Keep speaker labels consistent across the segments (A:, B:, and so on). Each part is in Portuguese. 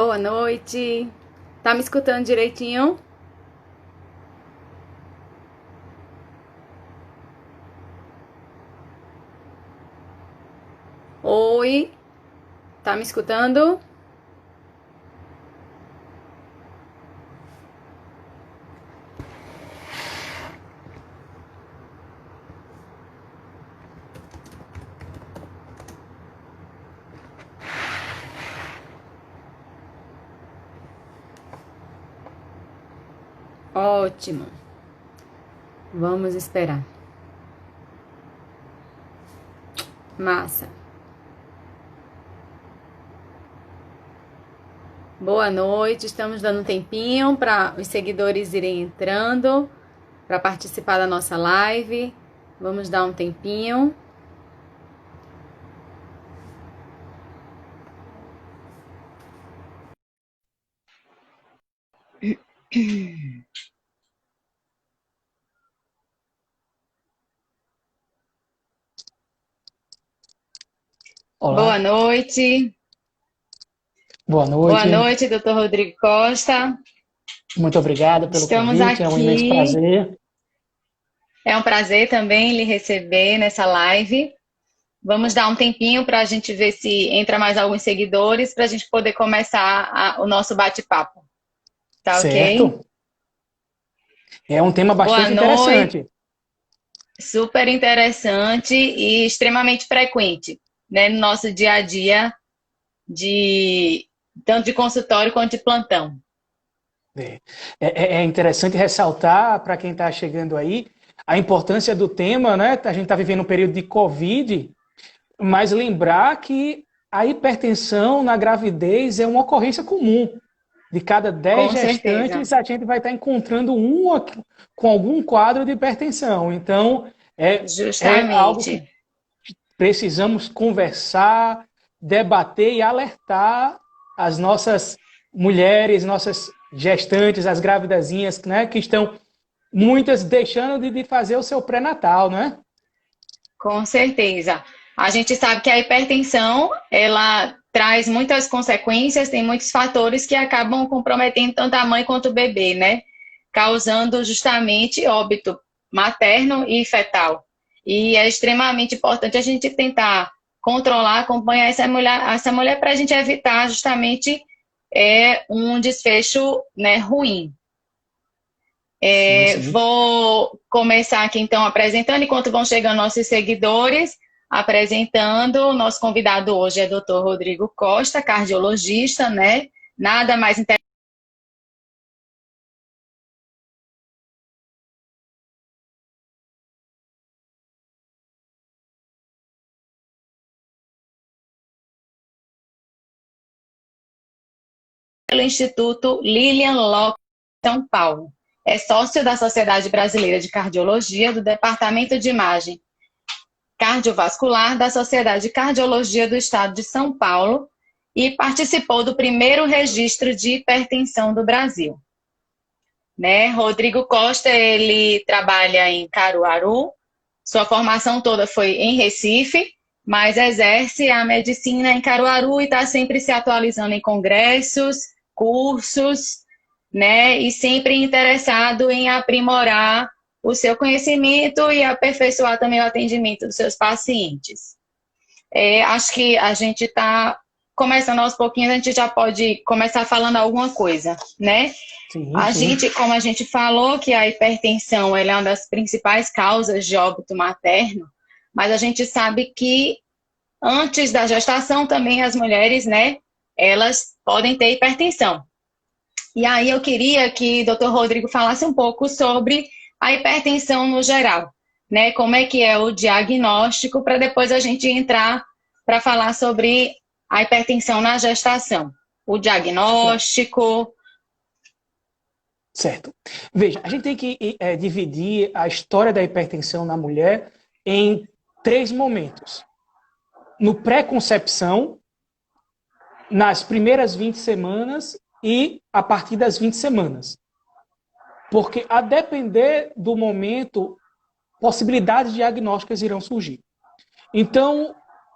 A: Boa noite. Tá me escutando direitinho? Oi, tá me escutando? Ótimo. Vamos esperar. Massa. Boa noite. Estamos dando um tempinho para os seguidores irem entrando para participar da nossa live. Vamos dar um tempinho. Boa
B: Olá,
A: noite.
B: boa
A: Boa
B: noite.
A: noite, doutor Rodrigo Costa.
B: Muito obrigado pelo
A: Estamos
B: convite, é um imenso
A: aqui.
B: prazer.
A: É um prazer também lhe receber nessa live. Vamos dar um tempinho para a gente ver se entra mais alguns seguidores para a gente poder começar o nosso bate-papo. Tá ok?
B: Certo? É um tema
A: Boa
B: bastante
A: noite.
B: interessante.
A: Super interessante e extremamente frequente, né, no nosso dia a dia, de tanto de consultório quanto de plantão.
B: É, é interessante ressaltar para quem está chegando aí a importância do tema, né? A gente está vivendo um período de Covid, mas lembrar que a hipertensão na gravidez é uma ocorrência comum. De cada 10
A: Com certeza.
B: gestantes, a gente vai estar encontrando uma com algum quadro de hipertensão. Então, é algo que
A: Justamente.
B: precisamos conversar, debater e alertar as nossas mulheres, nossas gestantes, as gravidazinhas, né, que estão muitas deixando de fazer o seu pré-natal, né?
A: Com certeza. A gente sabe que a hipertensão, ela traz muitas consequências, tem muitos fatores que acabam comprometendo tanto a mãe quanto o bebê, né? Causando justamente óbito materno e fetal. E é extremamente importante a gente tentar controlar, acompanhar essa mulher para a gente evitar justamente um desfecho, né, ruim.
B: Sim, sim.
A: Vou começar aqui então apresentando, enquanto vão chegando nossos seguidores, apresentando. O nosso convidado hoje é o Dr. Rodrigo Costa, cardiologista, né? Nada mais pelo Instituto Lilian Locke, São Paulo. É sócio da Sociedade Brasileira de Cardiologia, do Departamento de Imagem Cardiovascular da Sociedade de Cardiologia do Estado de São Paulo e participou do primeiro registro de hipertensão do Brasil. Né? Rodrigo Costa, ele trabalha em Caruaru, sua formação toda foi em Recife, mas exerce a medicina em Caruaru e está sempre se atualizando em congressos, cursos, né? E sempre interessado em aprimorar o seu conhecimento e aperfeiçoar também o atendimento dos seus pacientes. Acho que a gente está começando aos pouquinhos, a gente já pode começar falando alguma coisa, né?
B: Sim,
A: A
B: sim.
A: gente, como a gente falou, que a hipertensão ela é uma das principais causas de óbito materno, mas a gente sabe que antes da gestação também as mulheres, né, elas podem ter hipertensão. E aí eu queria que o Dr. Rodrigo falasse um pouco sobre a hipertensão no geral, né? Como é que é o diagnóstico, para depois a gente entrar para falar sobre a hipertensão na gestação. O diagnóstico.
B: Certo. Veja, a gente tem que dividir a história da hipertensão na mulher em três momentos. No pré-concepção, nas primeiras 20 semanas e a partir das 20 semanas. Porque a depender do momento, possibilidades diagnósticas irão surgir. Então,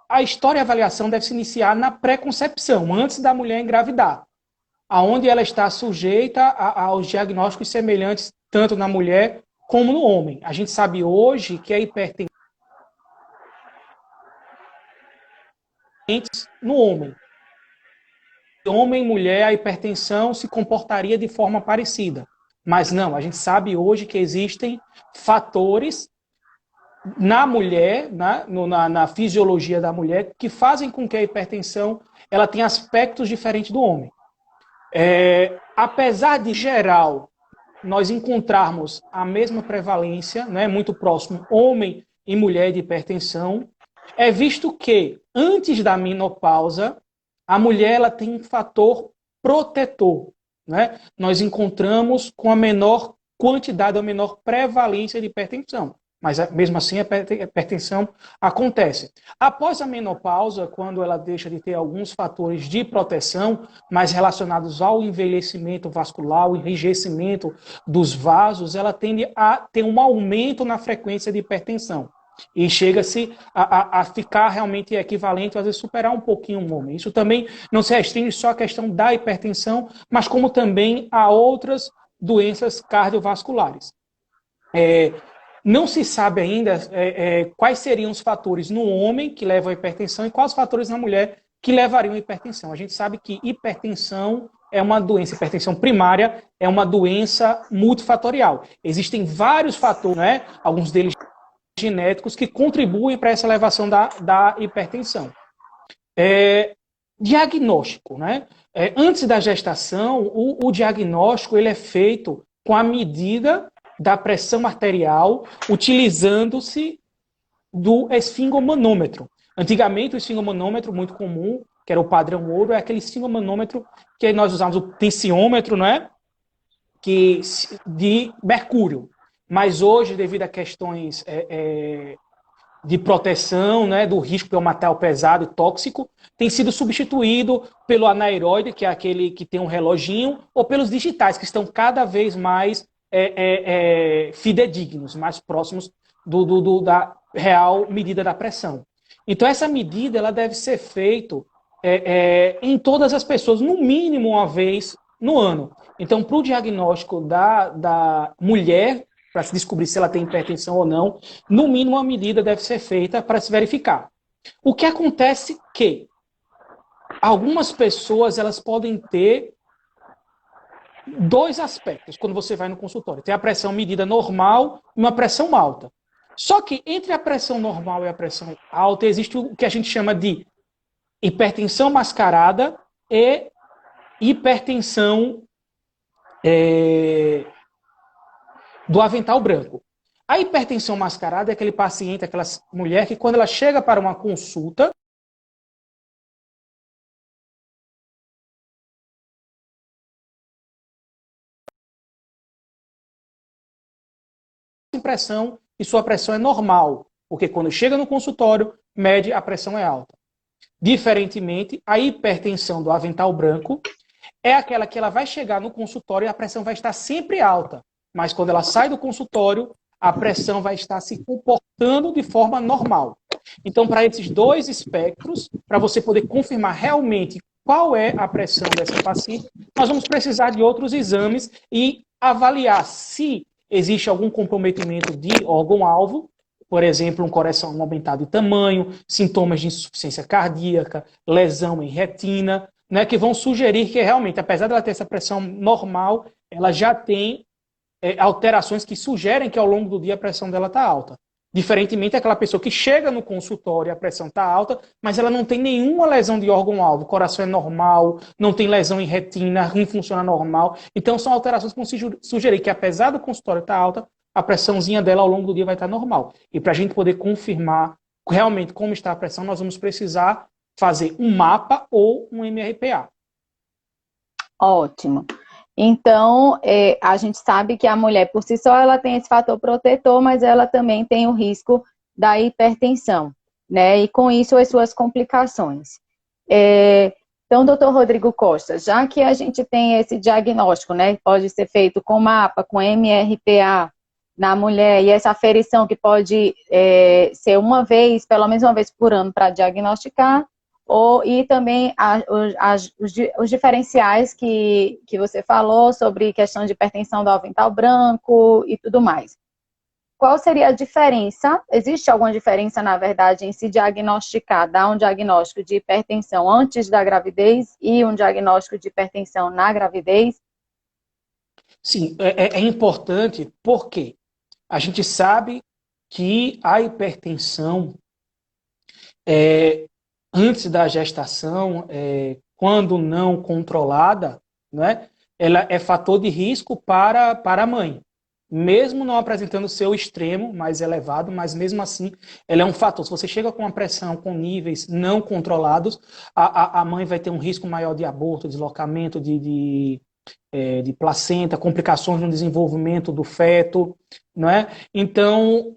B: a história e a avaliação deve se iniciar na pré-concepção, antes da mulher engravidar. onde ela está sujeita aos diagnósticos semelhantes tanto na mulher como no homem. A gente sabe hoje que a hipertensão no homem. Homem e mulher, a hipertensão se comportaria de forma parecida. Mas não, a gente sabe hoje que existem fatores na mulher, na fisiologia da mulher, que fazem com que a hipertensão ela tenha aspectos diferentes do homem. Apesar de geral nós encontrarmos a mesma prevalência, né, muito próximo homem e mulher de hipertensão, é visto que antes da menopausa a mulher ela tem um fator protetor, né? Nós encontramos com a menor quantidade, a menor prevalência de hipertensão. Mas mesmo assim a hipertensão acontece. Após a menopausa, quando ela deixa de ter alguns fatores de proteção, mais relacionados ao envelhecimento vascular, o enrijecimento dos vasos, ela tende a ter um aumento na frequência de hipertensão. E chega-se a ficar realmente equivalente, às vezes superar um pouquinho o homem. Isso também não se restringe só à questão da hipertensão, mas como também a outras doenças cardiovasculares. Não se sabe ainda quais seriam os fatores no homem que levam à hipertensão e quais os fatores na mulher que levariam à hipertensão. A gente sabe que hipertensão é uma doença, hipertensão primária é uma doença multifatorial. Existem vários fatores, né? Alguns deles genéticos que contribuem para essa elevação da hipertensão. Diagnóstico, né? Antes da gestação, o diagnóstico ele é feito com a medida da pressão arterial, utilizando-se do esfingomanômetro. Antigamente, o esfingomanômetro muito comum, que era o padrão ouro, é aquele esfingomanômetro que nós usamos, o tensiômetro, né? De mercúrio. Mas hoje, devido a questões de proteção, né, do risco de um metal pesado e tóxico, tem sido substituído pelo anaeróide, que é aquele que tem um reloginho, ou pelos digitais, que estão cada vez mais fidedignos, mais próximos da real medida da pressão. Então, essa medida ela deve ser feita em todas as pessoas, no mínimo uma vez no ano. Então, para o diagnóstico da mulher, para se descobrir se ela tem hipertensão ou não, no mínimo uma medida deve ser feita para se verificar. O que acontece que algumas pessoas elas podem ter dois aspectos quando você vai no consultório. Tem a pressão medida normal e uma pressão alta. Só que entre a pressão normal e a pressão alta existe o que a gente chama de hipertensão mascarada e hipertensão do avental branco. A hipertensão mascarada é aquele paciente, aquela mulher que quando ela chega para uma consulta, pressão e sua pressão é normal, porque quando chega no consultório, mede a pressão é alta. Diferentemente, a hipertensão do avental branco é aquela que ela vai chegar no consultório e a pressão vai estar sempre alta. Mas quando ela sai do consultório, a pressão vai estar se comportando de forma normal. Então, para esses dois espectros, para você poder confirmar realmente qual é a pressão dessa paciente, nós vamos precisar de outros exames e avaliar se existe algum comprometimento de órgão-alvo, por exemplo, um coração aumentado de tamanho, sintomas de insuficiência cardíaca, lesão em retina, né, que vão sugerir que realmente, apesar dela ter essa pressão normal, ela já tem alterações que sugerem que ao longo do dia a pressão dela está alta. Diferentemente daquela pessoa que chega no consultório e a pressão está alta, mas ela não tem nenhuma lesão de órgão-alvo, o coração é normal, não tem lesão em retina, rim funciona normal. Então são alterações que vão sugerir que apesar do consultório estar alta, a pressãozinha dela ao longo do dia vai estar normal. E para a gente poder confirmar realmente como está a pressão, nós vamos precisar fazer um mapa ou um MRPA.
A: Ótimo. Então, a gente sabe que a mulher, por si só, ela tem esse fator protetor, mas ela também tem o risco da hipertensão, né? E com isso, as suas complicações. Então, doutor Rodrigo Costa, já que a gente tem esse diagnóstico, né? Pode ser feito com mapa, com MRPA na mulher, e essa aferição que pode ser uma vez, pelo menos uma vez por ano, para diagnosticar, E também os diferenciais que você falou sobre questão de hipertensão do avental branco e tudo mais. Qual seria a diferença? Existe alguma diferença, na verdade, em se diagnosticar, dar um diagnóstico de hipertensão antes da gravidez e um diagnóstico de hipertensão na gravidez?
B: Sim, é importante porque a gente sabe que a hipertensão, antes da gestação, quando não controlada, né, ela é fator de risco para a mãe. Mesmo não apresentando seu extremo mais elevado, mas mesmo assim, ela é um fator. Se você chega com uma pressão com níveis não controlados, a mãe vai ter um risco maior de aborto, deslocamento de placenta, complicações no desenvolvimento do feto, não é? Então,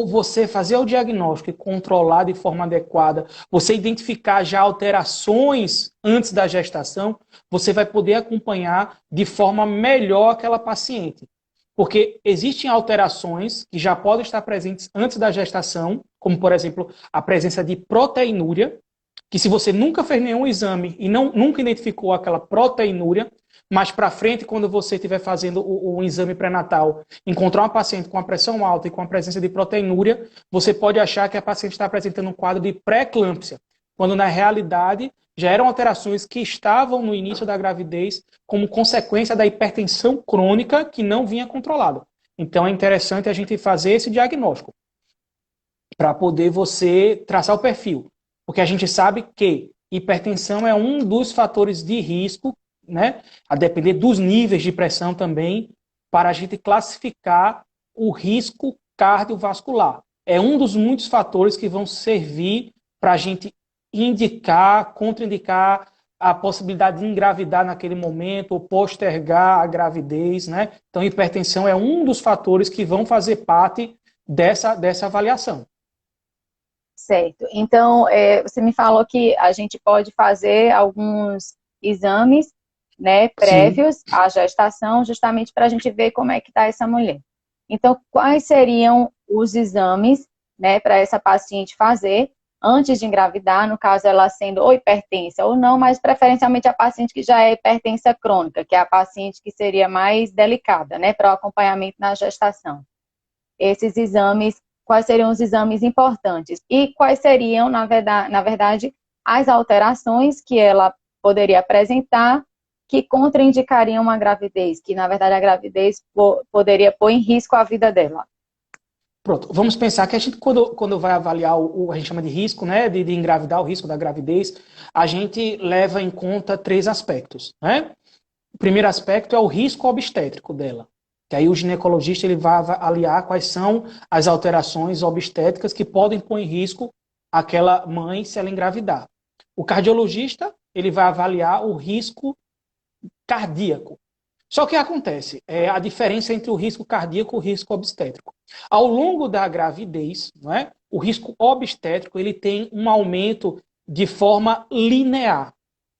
B: você fazer o diagnóstico e controlar de forma adequada, você identificar já alterações antes da gestação, você vai poder acompanhar de forma melhor aquela paciente. Porque existem alterações que já podem estar presentes antes da gestação, como, por exemplo, a presença de proteinúria, que se você nunca fez nenhum exame e nunca identificou aquela proteinúria, mais para frente, quando você estiver fazendo o exame pré-natal, encontrar uma paciente com a pressão alta e com a presença de proteinúria, você pode achar que a paciente está apresentando um quadro de pré-eclâmpsia, quando na realidade já eram alterações que estavam no início da gravidez como consequência da hipertensão crônica que não vinha controlada. Então é interessante a gente fazer esse diagnóstico para poder você traçar o perfil. Porque a gente sabe que hipertensão é um dos fatores de risco, né, a depender dos níveis de pressão também, para a gente classificar o risco cardiovascular. É um dos muitos fatores que vão servir para a gente indicar, contraindicar a possibilidade de engravidar naquele momento ou postergar a gravidez, né? Então, hipertensão é um dos fatores que vão fazer parte dessa avaliação.
A: Certo. Então, você me falou que a gente pode fazer alguns exames, né,
B: Sim.
A: prévios à gestação, justamente para a gente ver como é que está essa mulher. Então, quais seriam os exames, né, para essa paciente fazer antes de engravidar, no caso ela sendo ou hipertensa ou não, mas preferencialmente a paciente que já é hipertensa crônica, que é a paciente que seria mais delicada, né, para o acompanhamento na gestação. Esses exames, quais seriam os exames importantes? E quais seriam, na verdade, as alterações que ela poderia apresentar que contraindicariam uma gravidez, que, na verdade, a gravidez poderia pôr em risco a vida dela?
B: Pronto, vamos pensar que a gente, quando vai avaliar a gente chama de risco, né, de engravidar, o risco da gravidez, a gente leva em conta 3 aspectos, né? O primeiro aspecto é o risco obstétrico dela, que aí o ginecologista ele vai avaliar quais são as alterações obstétricas que podem pôr em risco aquela mãe se ela engravidar. O cardiologista ele vai avaliar o risco cardíaco. Só que acontece, a diferença entre o risco cardíaco e o risco obstétrico. Ao longo da gravidez, não é, o risco obstétrico ele tem um aumento de forma linear,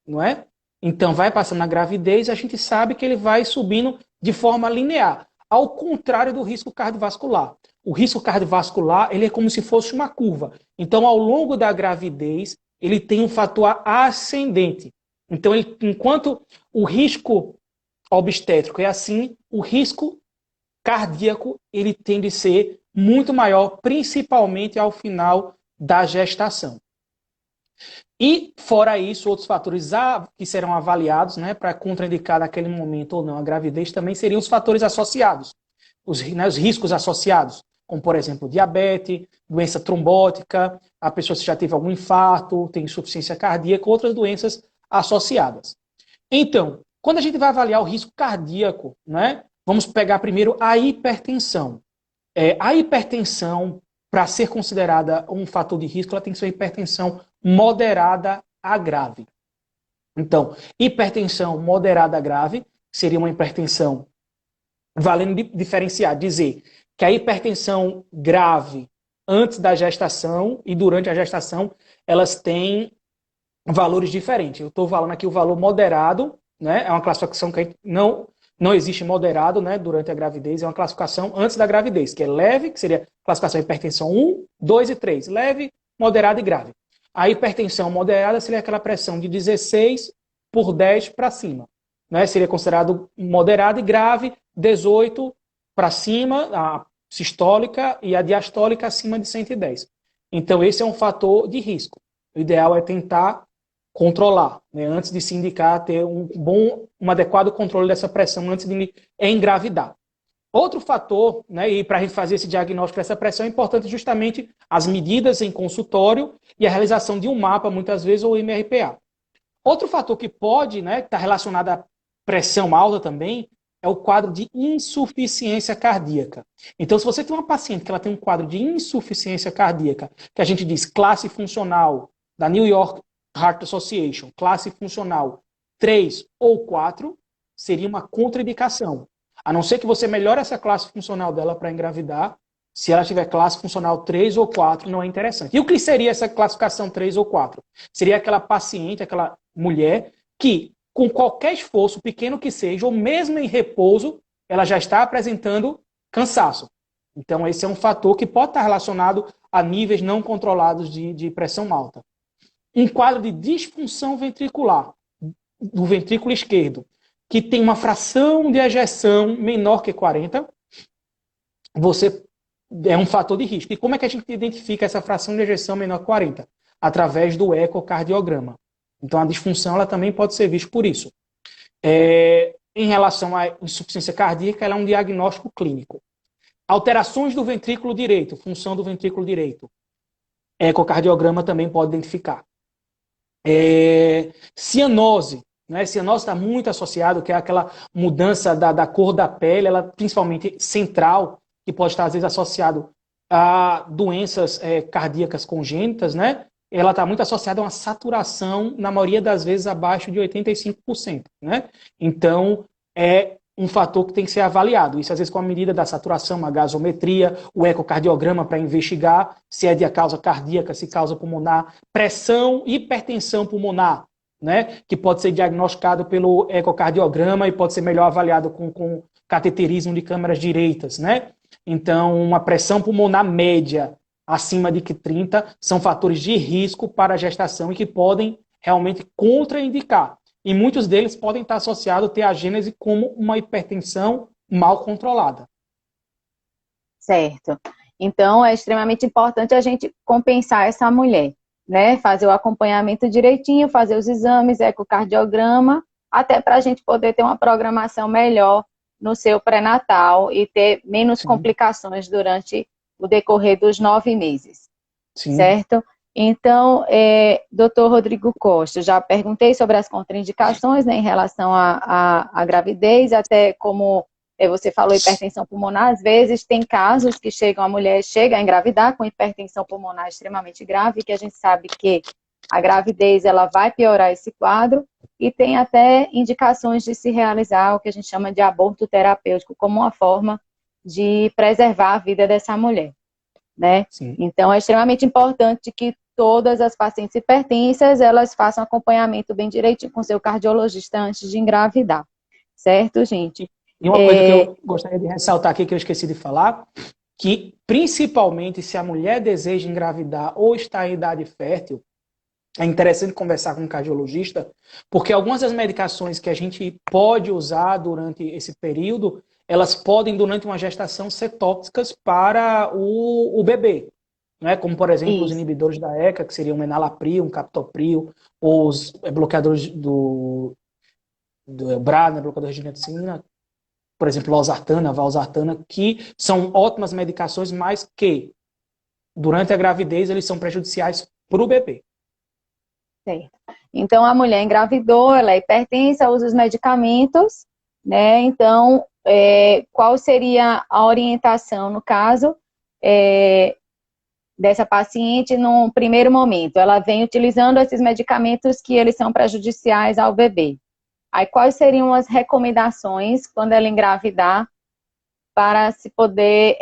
B: não é? Então, vai passando na gravidez, a gente sabe que ele vai subindo de forma linear, ao contrário do risco cardiovascular. O risco cardiovascular ele é como se fosse uma curva. Então, ao longo da gravidez, ele tem um fator ascendente. Então, enquanto o risco obstétrico é assim, o risco cardíaco ele tende a ser muito maior, principalmente ao final da gestação. E, fora isso, outros fatores que serão avaliados, né, para contraindicar naquele momento ou não a gravidez também seriam os fatores associados, os riscos associados, como, por exemplo, diabetes, doença trombótica, a pessoa se já teve algum infarto, tem insuficiência cardíaca, outras doenças associadas. Então, quando a gente vai avaliar o risco cardíaco, né, vamos pegar primeiro a hipertensão. A hipertensão, para ser considerada um fator de risco, ela tem que ser uma hipertensão moderada a grave. Então, hipertensão moderada a grave seria uma hipertensão, valendo diferenciar, dizer que a hipertensão grave antes da gestação e durante a gestação, elas têm valores diferentes. Eu estou falando aqui o valor moderado, né? É uma classificação que não existe moderado, né, durante a gravidez, é uma classificação antes da gravidez, que é leve, que seria classificação hipertensão 1, 2 e 3, leve, moderado e grave. A hipertensão moderada seria aquela pressão de 16/10 para cima. Né? Seria considerado moderado e grave, 18 para cima, a sistólica, e a diastólica acima de 110. Então, esse é um fator de risco. O ideal é tentar controlar, né? Antes de se indicar, ter um adequado controle dessa pressão antes de engravidar. Outro fator, né, e para a gente fazer esse diagnóstico dessa pressão, é importante justamente as medidas em consultório e a realização de um mapa, muitas vezes, ou MRPA. Outro fator que pode, né, estar relacionado à pressão alta também, é o quadro de insuficiência cardíaca. Então, se você tem uma paciente que ela tem um quadro de insuficiência cardíaca, que a gente diz classe funcional da New York Heart Association, classe funcional 3 ou 4, seria uma contraindicação. A não ser que você melhore essa classe funcional dela para engravidar, se ela tiver classe funcional 3 ou 4, não é interessante. E o que seria essa classificação 3 ou 4? Seria aquela paciente, aquela mulher que, com qualquer esforço, pequeno que seja, ou mesmo em repouso, ela já está apresentando cansaço. Então, esse é um fator que pode estar relacionado a níveis não controlados de pressão alta. Um quadro de disfunção ventricular do ventrículo esquerdo, que tem uma fração de ejeção menor que 40, você é um fator de risco. E como é que a gente identifica essa fração de ejeção menor que 40? Através do ecocardiograma. Então, a disfunção ela também pode ser vista por isso. Em relação à insuficiência cardíaca, ela é um diagnóstico clínico. Alterações do ventrículo direito, função do ventrículo direito. Ecocardiograma também pode identificar. Cianose. Né? Cianose está muito associado, que é aquela mudança da cor da pele, ela principalmente central, que pode estar às vezes associado a doenças cardíacas congênitas, né? Ela está muito associada a uma saturação, na maioria das vezes, abaixo de 85%. Né? Então, é um fator que tem que ser avaliado. Isso, às vezes, com a medida da saturação, a gasometria, o ecocardiograma para investigar se é de causa cardíaca, se causa pulmonar, pressão, hipertensão pulmonar, né? Que pode ser diagnosticado pelo ecocardiograma e pode ser melhor avaliado com cateterismo de câmaras direitas. Né? Então, uma pressão pulmonar média acima de 30 são fatores de risco para a gestação e que podem realmente contraindicar. E muitos deles podem estar associados a ter a gênese como uma hipertensão mal controlada.
A: Certo. Então, é extremamente importante a gente compensar essa mulher, né? Fazer o acompanhamento direitinho, fazer os exames, ecocardiograma, até para a gente poder ter uma programação melhor no seu pré-natal e ter menos
B: Sim.
A: complicações durante o decorrer dos 9 meses.
B: Sim.
A: Certo? Então, doutor Rodrigo Costa, já perguntei sobre as contraindicações, né, em relação à gravidez, até como você falou, hipertensão pulmonar, às vezes tem casos que a mulher chega a engravidar com hipertensão pulmonar extremamente grave, que a gente sabe que a gravidez ela vai piorar esse quadro, e tem até indicações de se realizar o que a gente chama de aborto terapêutico, como uma forma de preservar a vida dessa mulher, né?
B: Sim.
A: Então, é extremamente importante que todas as pacientes hipertensas, elas façam acompanhamento bem direitinho com seu cardiologista antes de engravidar, certo, gente?
B: E uma coisa que eu gostaria de ressaltar aqui, que eu esqueci de falar, que principalmente se a mulher deseja engravidar ou está em idade fértil, é interessante conversar com um cardiologista, porque algumas das medicações que a gente pode usar durante esse período, elas podem, durante uma gestação, ser tóxicas para o bebê. Né? Como, por exemplo, os inibidores da ECA, que seriam o enalapril, um captopril, ou os bloqueadores do BRA, né? Bloqueadores de angiotensina, por exemplo, losartana, valsartana, que são ótimas medicações, mas que, durante a gravidez, eles são prejudiciais para o bebê.
A: Certo. Então, a mulher engravidou, ela é hipertensa, usa os medicamentos, né? Então, qual seria a orientação, no caso, dessa paciente no primeiro momento? Ela vem utilizando esses medicamentos que eles são prejudiciais ao bebê. Aí, quais seriam as recomendações quando ela engravidar para se poder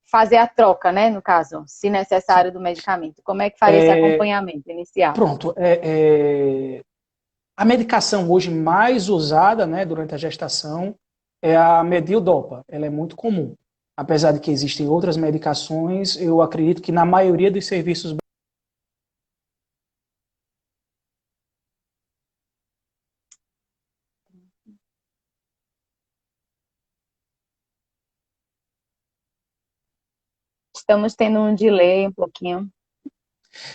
A: fazer a troca, né, no caso, se necessário, do medicamento? Como é que faria esse acompanhamento inicial?
B: Pronto. A medicação hoje mais usada, né, durante a gestação é a medildopa. Ela é muito comum. Apesar de que existem outras medicações, eu acredito que na maioria dos serviços
A: Estamos tendo um delay um pouquinho.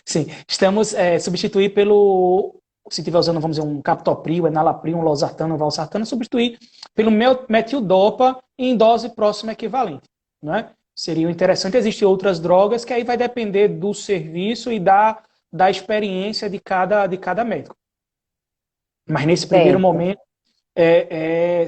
B: Sim, estamos substituir pelo, se estiver usando, vamos dizer, um captopril, enalapril, um losartano, um valsartano, substituir pelo metildopa em dose próxima equivalente, né? Seria interessante. Existem outras drogas que aí vai depender do serviço e da experiência de cada médico. Mas nesse primeiro
A: Certo.
B: momento,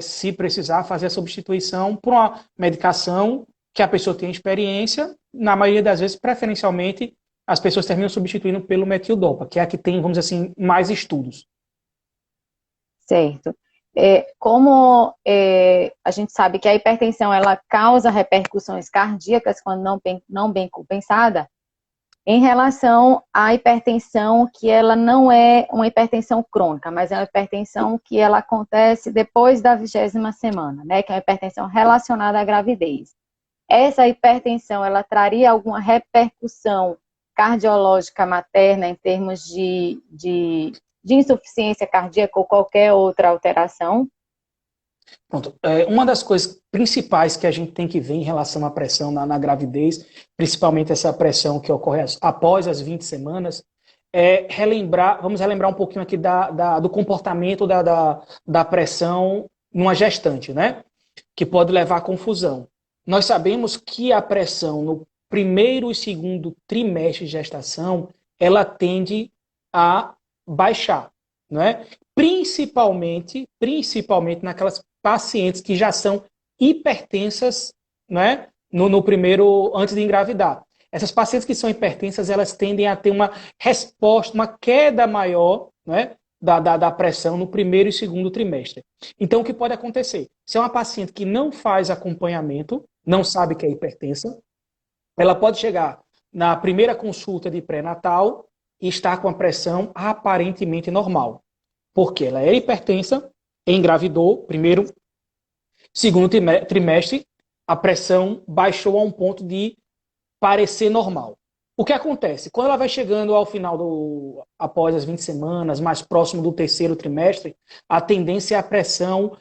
B: se precisar fazer a substituição por uma medicação que a pessoa tem experiência, na maioria das vezes, preferencialmente, as pessoas terminam substituindo pelo metildopa, que é a que tem, vamos dizer assim, mais estudos.
A: Certo. A gente sabe que a hipertensão ela causa repercussões cardíacas quando não bem compensada, em relação à hipertensão que ela não é uma hipertensão crônica, mas é uma hipertensão que ela acontece depois da 20ª semana, né? Que é uma hipertensão relacionada à gravidez. Essa hipertensão, ela traria alguma repercussão cardiológica materna em termos de insuficiência cardíaca ou qualquer outra alteração?
B: Pronto. Uma das coisas principais que a gente tem que ver em relação à pressão na gravidez, principalmente essa pressão que ocorre após as 20 semanas, vamos relembrar um pouquinho aqui do comportamento da pressão numa gestante, né? Que pode levar à confusão. Nós sabemos que a pressão no primeiro e segundo trimestre de gestação, ela tende a baixar, né? Principalmente naquelas pacientes que já são hipertensas, né? No primeiro, antes de engravidar. Essas pacientes que são hipertensas, elas tendem a ter uma resposta, uma queda maior, né? Da pressão no primeiro e segundo trimestre. Então, o que pode acontecer? Se é uma paciente que não faz acompanhamento, não sabe que é hipertensa, ela pode chegar na primeira consulta de pré-natal e estar com a pressão aparentemente normal. Porque ela é hipertensa, engravidou, primeiro, segundo trimestre, a pressão baixou a um ponto de parecer normal. O que acontece? Quando ela vai chegando ao final após as 20 semanas, mais próximo do terceiro trimestre, a tendência é a pressão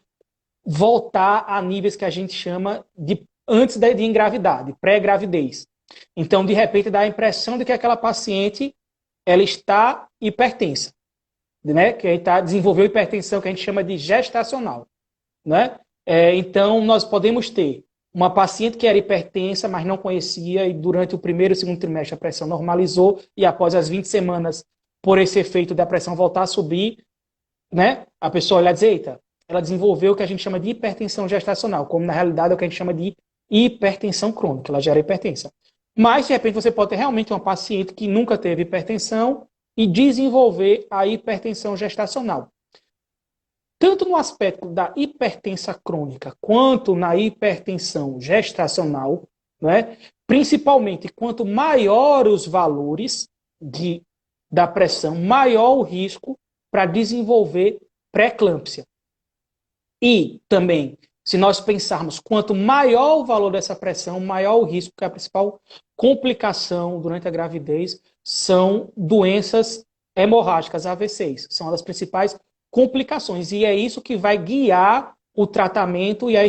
B: voltar a níveis que a gente chama de antes de engravidar, de pré-gravidez. Então, de repente, dá a impressão de que aquela paciente ela está hipertensa, né? Que desenvolveu hipertensão que a gente chama de gestacional, né? Então, nós podemos ter uma paciente que era hipertensa, mas não conhecia, e durante o primeiro e segundo trimestre a pressão normalizou, e após as 20 semanas, por esse efeito da pressão voltar a subir, né? A pessoa olha e diz, eita, ela desenvolveu o que a gente chama de hipertensão gestacional, como na realidade é o que a gente chama de hipertensão crônica, ela gera hipertensão. Mas, de repente, você pode ter realmente uma paciente que nunca teve hipertensão e desenvolver a hipertensão gestacional. Tanto no aspecto da hipertensão crônica quanto na hipertensão gestacional, né? Principalmente quanto maior os valores da pressão, maior o risco para desenvolver pré-eclâmpsia. E também, se nós pensarmos quanto maior o valor dessa pressão, maior o risco, que a principal complicação durante a gravidez são doenças hemorrágicas, AVCs. São uma das principais complicações. E é isso que vai guiar o tratamento e a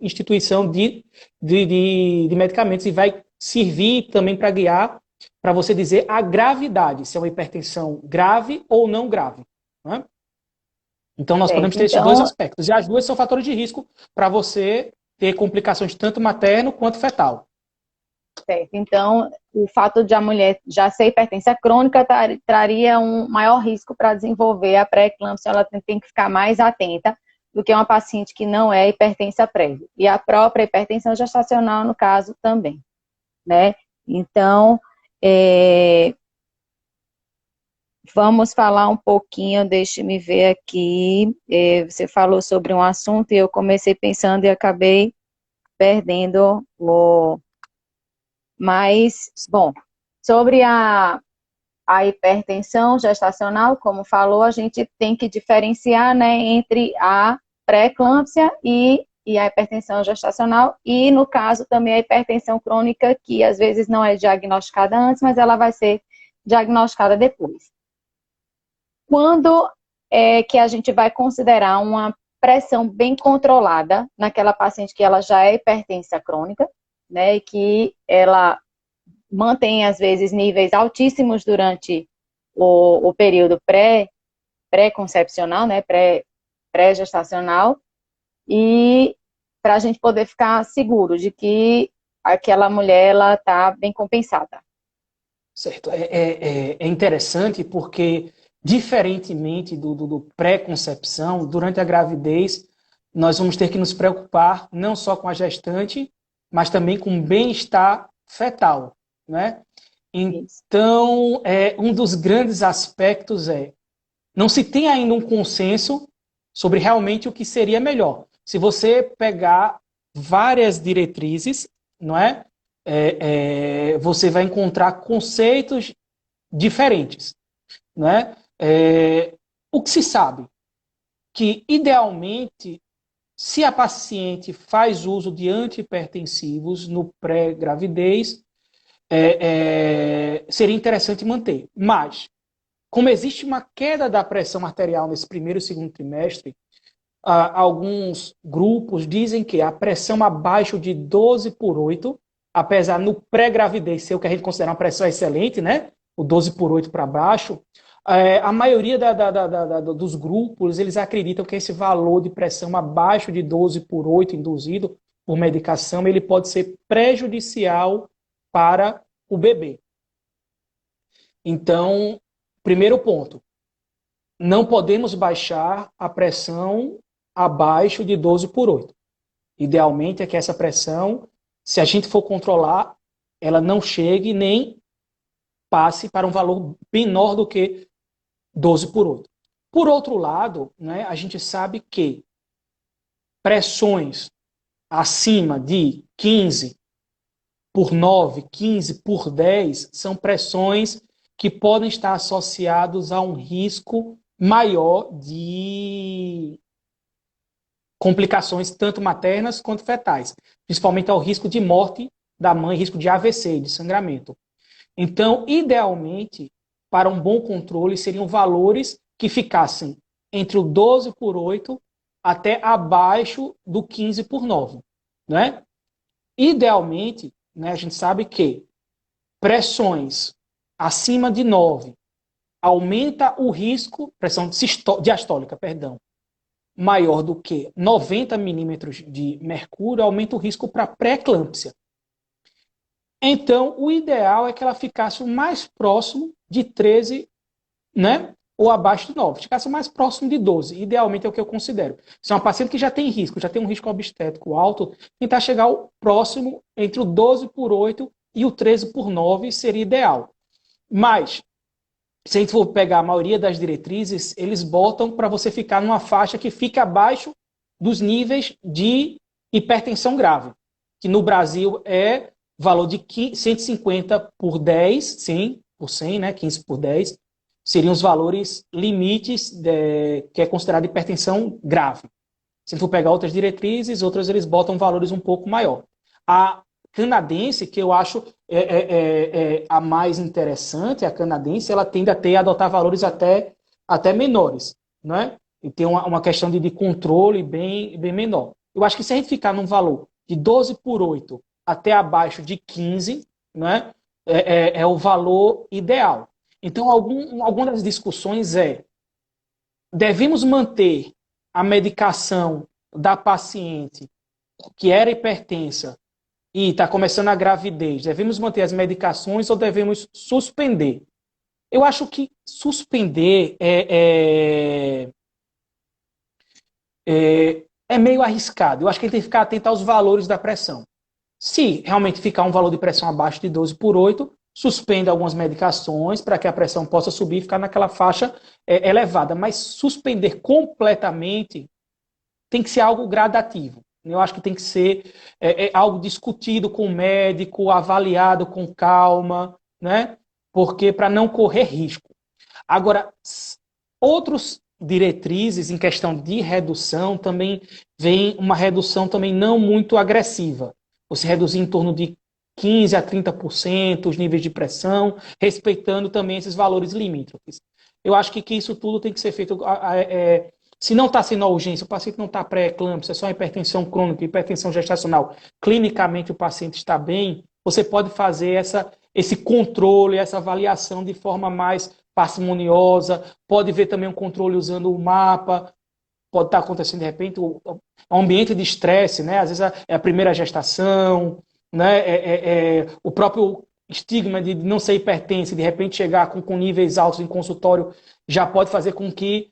B: instituição de medicamentos. E vai servir também para guiar, para você dizer a gravidade, se é uma hipertensão grave ou não grave, né? Então, nós podemos ter esses dois aspectos. E as duas são fatores de risco para você ter complicações tanto materno quanto fetal.
A: Certo. Então, o fato de a mulher já ser hipertensa crônica traria um maior risco para desenvolver a pré-eclâmpsia. Ela tem que ficar mais atenta do que uma paciente que não é hipertensa prévia. E a própria hipertensão gestacional, no caso, também, né? Então, vamos falar um pouquinho, deixe-me ver aqui. Você falou sobre um assunto e eu comecei pensando e acabei perdendo o... Mas, bom, sobre a hipertensão gestacional, como falou, a gente tem que diferenciar, né, entre a pré-eclâmpsia e a hipertensão gestacional e, no caso, também a hipertensão crônica, que às vezes não é diagnosticada antes, mas ela vai ser diagnosticada depois. Quando é que a gente vai considerar uma pressão bem controlada naquela paciente que ela já é hipertensa crônica? né, que ela mantém, às vezes, níveis altíssimos durante o período pré-concepcional, né, pré-gestacional, e para a gente poder ficar seguro de que aquela mulher ela está bem compensada.
B: Certo. É interessante porque, diferentemente do pré-concepção, durante a gravidez, nós vamos ter que nos preocupar não só com a gestante, mas também com o bem-estar fetal, né?
A: Isso.
B: Então, um dos grandes aspectos não se tem ainda um consenso sobre realmente o que seria melhor. Se você pegar várias diretrizes, não é? Você vai encontrar conceitos diferentes, né? O que se sabe que, idealmente, se a paciente faz uso de antihipertensivos no pré-gravidez, seria interessante manter. Mas, como existe uma queda da pressão arterial nesse primeiro e segundo trimestre, alguns grupos dizem que a pressão abaixo de 12/8, apesar no pré-gravidez ser o que a gente considera uma pressão excelente, né? O 12/8 para baixo, a maioria dos grupos, eles acreditam que esse valor de pressão abaixo de 12/8 induzido por medicação, ele pode ser prejudicial para o bebê. Então, primeiro ponto, não podemos baixar a pressão abaixo de 12/8. Idealmente é que essa pressão, se a gente for controlar, ela não chegue nem passe para um valor menor do que 12/8. Por outro lado, né, a gente sabe que pressões acima de 15/9, 15/10, são pressões que podem estar associados a um risco maior de complicações tanto maternas quanto fetais, principalmente ao risco de morte da mãe, risco de AVC, de sangramento. Então, idealmente, para um bom controle, seriam valores que ficassem entre o 12/8 até abaixo do 15/9, né? Idealmente, né, a gente sabe que pressões acima de 9 aumenta o risco, pressão diastólica, perdão, maior do que 90 milímetros de mercúrio, aumenta o risco para pré-eclâmpsia. Então, o ideal é que ela ficasse o mais próximo de 13, né? Ou abaixo de 9, ficasse o mais próximo de 12. Idealmente é o que eu considero. Se é uma paciente que já tem risco, já tem um risco obstétrico alto, tentar chegar ao próximo entre o 12/8 e o 13/9 seria ideal. Mas, se a gente for pegar a maioria das diretrizes, eles botam para você ficar numa faixa que fica abaixo dos níveis de hipertensão grave, que no Brasil é valor de 150/10, 100, né, 15/10, seriam os valores limites que é considerado hipertensão grave. Se for pegar outras diretrizes, outras eles botam valores um pouco maior. A canadense, que eu acho a mais interessante, a canadense, ela tende a adotar valores até menores, né? E tem uma questão de controle bem menor. Eu acho que se a gente ficar num valor de 12/8 até abaixo de 15, né, é o valor ideal. Então, alguma das discussões devemos manter a medicação da paciente que era hipertensa e está começando a gravidez, devemos manter as medicações ou devemos suspender? Eu acho que suspender é meio arriscado. Eu acho que ele tem que ficar atento aos valores da pressão. Se realmente ficar um valor de pressão abaixo de 12/8, suspenda algumas medicações para que a pressão possa subir e ficar naquela faixa elevada. Mas suspender completamente tem que ser algo gradativo. Eu acho que tem que ser algo discutido com o médico, avaliado com calma, né? Porque para não correr risco. Agora, outros diretrizes em questão de redução também vem uma redução também não muito agressiva. Você reduzir em torno de 15 a 30% os níveis de pressão, respeitando também esses valores limítrofes. Eu acho que isso tudo tem que ser feito Se não está sendo a urgência, o paciente não está pré-eclâmpsia, é só hipertensão crônica, hipertensão gestacional, clinicamente o paciente está bem, você pode fazer esse controle, essa avaliação de forma mais parcimoniosa, pode ver também um controle usando o mapa, pode estar acontecendo de repente um ambiente de estresse, né? Às vezes é a primeira gestação, né? O próprio estigma de não ser hipertenso, de repente chegar com níveis altos em consultório, já pode fazer com que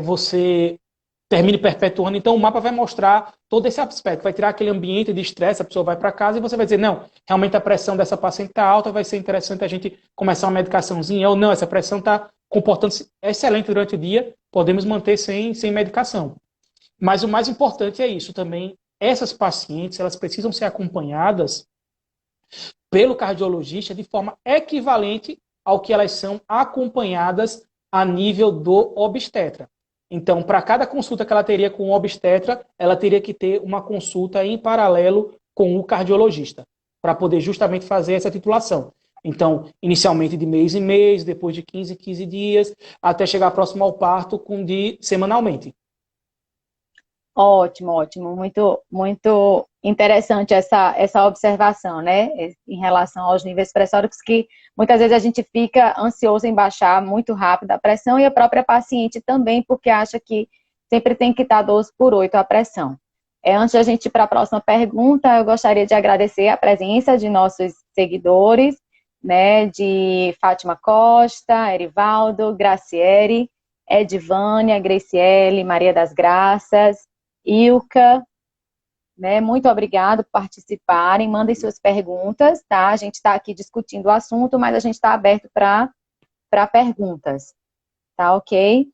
B: você termine perpetuando. Então, o mapa vai mostrar todo esse aspecto, vai tirar aquele ambiente de estresse, a pessoa vai para casa e você vai dizer, não, realmente a pressão dessa paciente está alta, vai ser interessante a gente começar uma medicaçãozinha, ou não, essa pressão está comportando-se excelente durante o dia, podemos manter sem medicação. Mas o mais importante é isso também, essas pacientes, elas precisam ser acompanhadas pelo cardiologista de forma equivalente ao que elas são acompanhadas a nível do obstetra. Então, para cada consulta que ela teria com o obstetra, ela teria que ter uma consulta em paralelo com o cardiologista, para poder justamente fazer essa titulação. Então, inicialmente de mês em mês, depois de 15 em 15 dias, até chegar próximo ao parto semanalmente.
A: Ótimo, ótimo. Muito, muito interessante essa observação, né? Em relação aos níveis pressóricos, que muitas vezes a gente fica ansioso em baixar muito rápido a pressão e a própria paciente também, porque acha que sempre tem que estar 12/8 a pressão. Antes da gente ir para a próxima pergunta, eu gostaria de agradecer a presença de nossos seguidores, né? De Fátima Costa, Erivaldo, Graciele, Edvânia, Graciele, Maria das Graças, Ilka, né? Muito obrigado por participarem. Mandem suas perguntas, tá? A gente está aqui discutindo o assunto, mas a gente está aberto para perguntas, tá? Ok?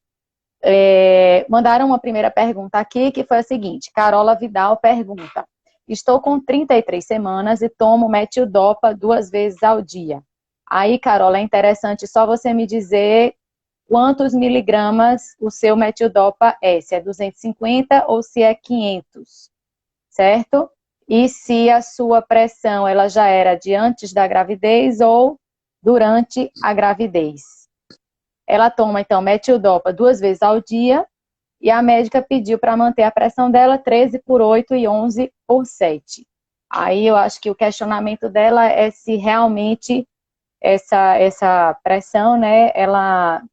A: Mandaram uma primeira pergunta aqui, que foi a seguinte: Carola Vidal pergunta: estou com 33 semanas e tomo metildopa 2 vezes ao dia. Aí, Carola, é interessante só você me dizer quantos miligramas o seu metildopa é, se é 250 ou se é 500, certo? E se a sua pressão ela já era de antes da gravidez ou durante a gravidez. Ela toma, então, metildopa 2 vezes ao dia e a médica pediu para manter a pressão dela 13/8 e 11/7. Aí eu acho que o questionamento dela é se realmente essa pressão, né, ela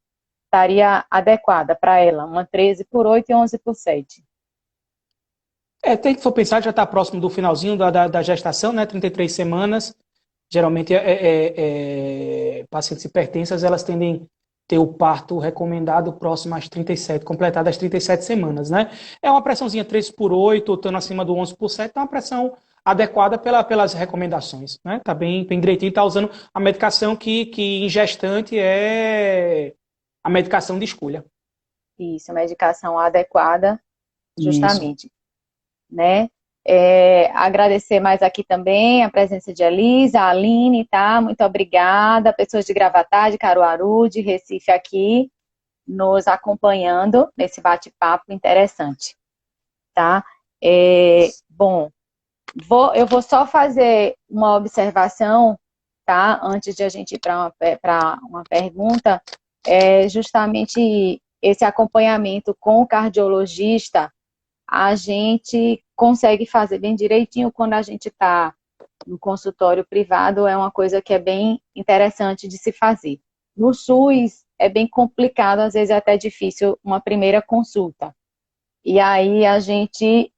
A: estaria adequada para ela, uma 13/8 e 11/7.
B: Tem que for pensar, já está próximo do finalzinho da gestação, né? 33 semanas. Geralmente, pacientes hipertensas, elas tendem a ter o parto recomendado próximo às 37, completado às 37 semanas, né? É uma pressãozinha 13/8, estando acima do 11/7, é uma pressão adequada pelas recomendações, né? Tá bem direitinho, está usando a medicação que em gestante é a medicação de escolha.
A: Isso, a medicação adequada, justamente.
B: Isso.
A: Né? Agradecer mais aqui também a presença de Elisa, a Aline, tá? Muito obrigada. Pessoas de Gravatá, de Caruaru, de Recife aqui, nos acompanhando nesse bate-papo interessante, tá? Bom, eu vou só fazer uma observação, tá? Antes de a gente ir para uma pergunta, justamente esse acompanhamento com o cardiologista, a gente consegue fazer bem direitinho quando a gente está no consultório privado, é uma coisa que é bem interessante de se fazer. No SUS é bem complicado, às vezes é até difícil uma primeira consulta. E aí a gente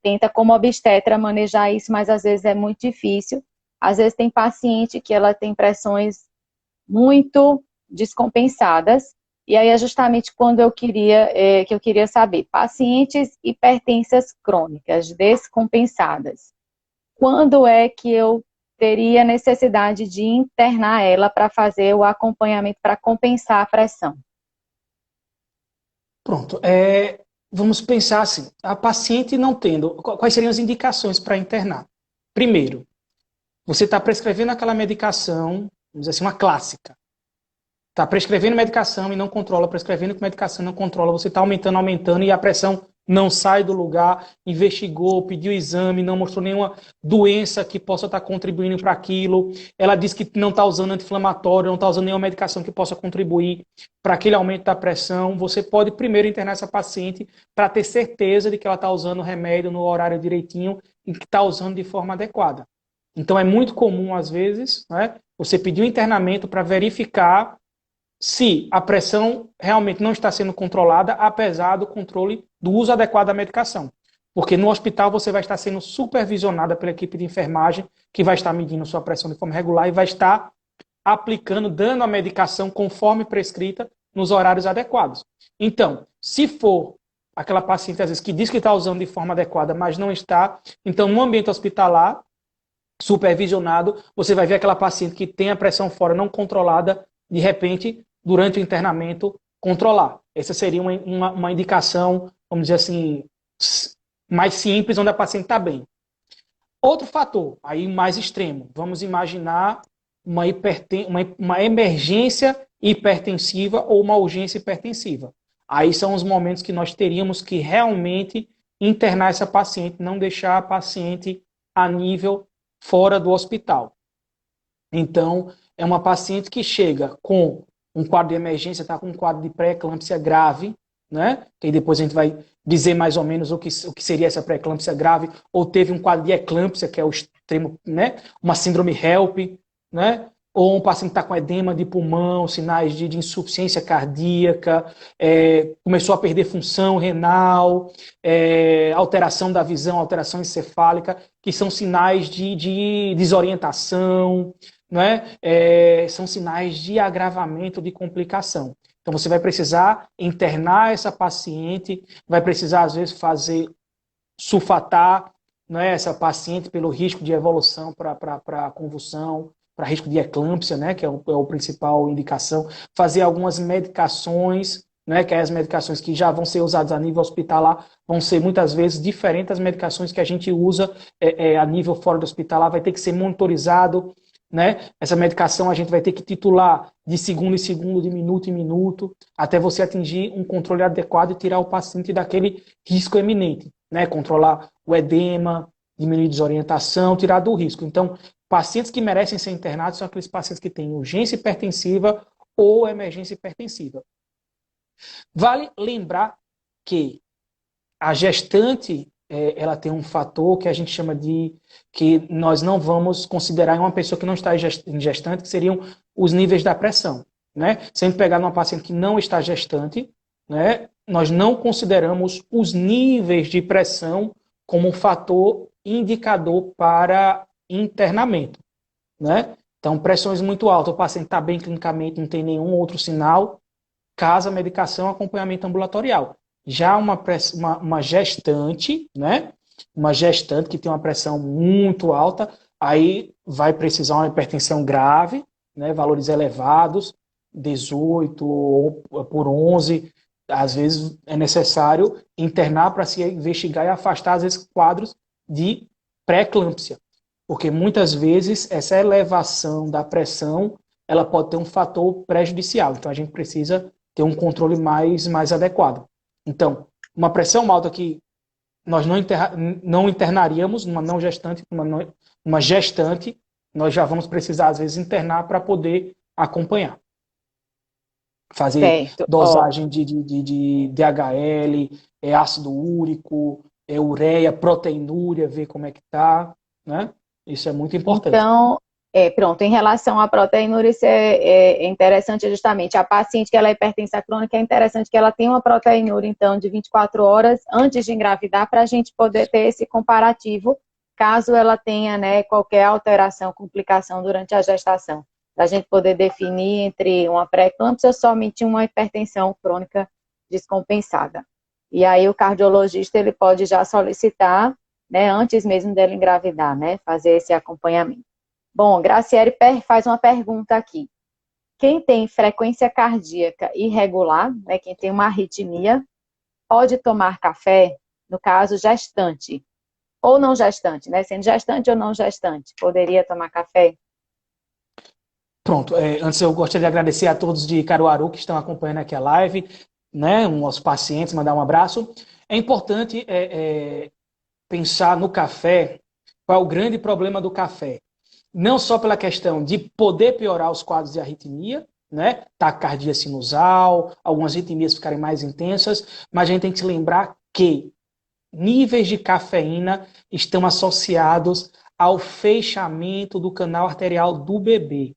A: tenta como obstetra manejar isso, mas às vezes é muito difícil. Às vezes tem paciente que ela tem pressões muito descompensadas, e aí é justamente quando eu queria saber, pacientes hipertensas crônicas descompensadas, quando é que eu teria necessidade de internar ela para fazer o acompanhamento para compensar a pressão?
B: Pronto. Vamos pensar assim, a paciente não tendo, quais seriam as indicações para internar? Primeiro, você está prescrevendo aquela medicação, vamos dizer assim, uma clássica. Está prescrevendo medicação e não controla, prescrevendo medicação e não controla, você está aumentando e a pressão não sai do lugar, investigou, pediu exame, não mostrou nenhuma doença que possa estar contribuindo para aquilo. Ela diz que não está usando anti-inflamatório, não está usando nenhuma medicação que possa contribuir para aquele aumento da pressão. Você pode primeiro internar essa paciente para ter certeza de que ela está usando o remédio no horário direitinho e que está usando de forma adequada. Então é muito comum, às vezes, né, você pedir um internamento para verificar se a pressão realmente não está sendo controlada, apesar do controle do uso adequado da medicação. Porque no hospital você vai estar sendo supervisionada pela equipe de enfermagem, que vai estar medindo sua pressão de forma regular e vai estar aplicando, dando a medicação conforme prescrita nos horários adequados. Então, se for aquela paciente, às vezes, que diz que está usando de forma adequada, mas não está, então, no ambiente hospitalar, supervisionado, você vai ver aquela paciente que tem a pressão fora não controlada, de repente, durante o internamento, controlar. Essa seria uma indicação, vamos dizer assim, mais simples, onde a paciente está bem. Outro fator, aí mais extremo, vamos imaginar uma emergência hipertensiva ou uma urgência hipertensiva. Aí são os momentos que nós teríamos que realmente internar essa paciente, não deixar a paciente a nível fora do hospital. Então, é uma paciente que chega com um quadro de emergência, está com um quadro de pré-eclâmpsia grave, né? Que depois a gente vai dizer mais ou menos o que seria essa pré-eclâmpsia grave, ou teve um quadro de eclâmpsia, que é o extremo, né? Uma síndrome HELP, né? Ou um paciente está com edema de pulmão, sinais de insuficiência cardíaca, começou a perder função renal, alteração da visão, alteração encefálica, que são sinais de desorientação, né? São sinais de agravamento de complicação. Então você vai precisar internar essa paciente, vai precisar às vezes sulfatar, né, essa paciente pelo risco de evolução para convulsão, para risco de eclâmpsia, né, que é o principal indicação, fazer algumas medicações, né, que é as medicações que já vão ser usadas a nível hospitalar, vão ser muitas vezes diferentes das medicações que a gente usa a nível fora do hospitalar, vai ter que ser monitorizado, né? Essa medicação a gente vai ter que titular de segundo em segundo, de minuto em minuto, até você atingir um controle adequado e tirar o paciente daquele risco eminente, né? Controlar o edema, diminuir a desorientação, tirar do risco. Então, pacientes que merecem ser internados são aqueles pacientes que têm urgência hipertensiva ou emergência hipertensiva. Vale lembrar que a gestante ela tem um fator que a gente chama de que nós não vamos considerar em uma pessoa que não está em gestante, que seriam os níveis da pressão, né? Se a gente pegar numa paciente que não está gestante, né, nós não consideramos os níveis de pressão como um fator indicador para internamento, né? Então, pressões muito altas, o paciente está bem clinicamente, não tem nenhum outro sinal, casa, medicação, acompanhamento ambulatorial. Já uma gestante, né? Uma gestante que tem uma pressão muito alta, aí vai precisar uma hipertensão grave, né? Valores elevados, 18 ou por 11, às vezes é necessário internar para se investigar e afastar, às vezes, quadros de pré-eclâmpsia. Porque muitas vezes essa elevação da pressão, ela pode ter um fator prejudicial. Então a gente precisa ter um controle mais adequado. Então, uma pressão alta que nós não internaríamos numa não gestante, numa gestante, nós já vamos precisar, às vezes, internar para poder acompanhar. Fazer
A: Certo.
B: dosagem de DHL, ácido úrico, ureia, proteinúria, ver como é que está, né? Isso é muito importante.
A: Então, pronto, em relação à proteinúria, isso é interessante justamente. A paciente que ela é hipertensa crônica, é interessante que ela tenha uma proteinúria, então, de 24 horas antes de engravidar, para a gente poder ter esse comparativo, caso ela tenha, né, qualquer alteração, complicação durante a gestação. Para a gente poder definir entre uma pré-eclâmpsia ou somente uma hipertensão crônica descompensada. E aí o cardiologista, ele pode já solicitar, né, antes mesmo dela engravidar, né, fazer esse acompanhamento. Bom, Graciele faz uma pergunta aqui. Quem tem frequência cardíaca irregular, né, quem tem uma arritmia, pode tomar café, no caso gestante, ou não gestante, né, sendo gestante ou não gestante, poderia tomar café?
B: Pronto, antes eu gostaria de agradecer a todos de Caruaru que estão acompanhando aqui a live, né, os pacientes, mandar um abraço. É importante pensar no café, qual é o grande problema do café. Não só pela questão de poder piorar os quadros de arritmia, né? Taquicardia sinusal, algumas arritmias ficarem mais intensas, mas a gente tem que se lembrar que níveis de cafeína estão associados ao fechamento do canal arterial do bebê.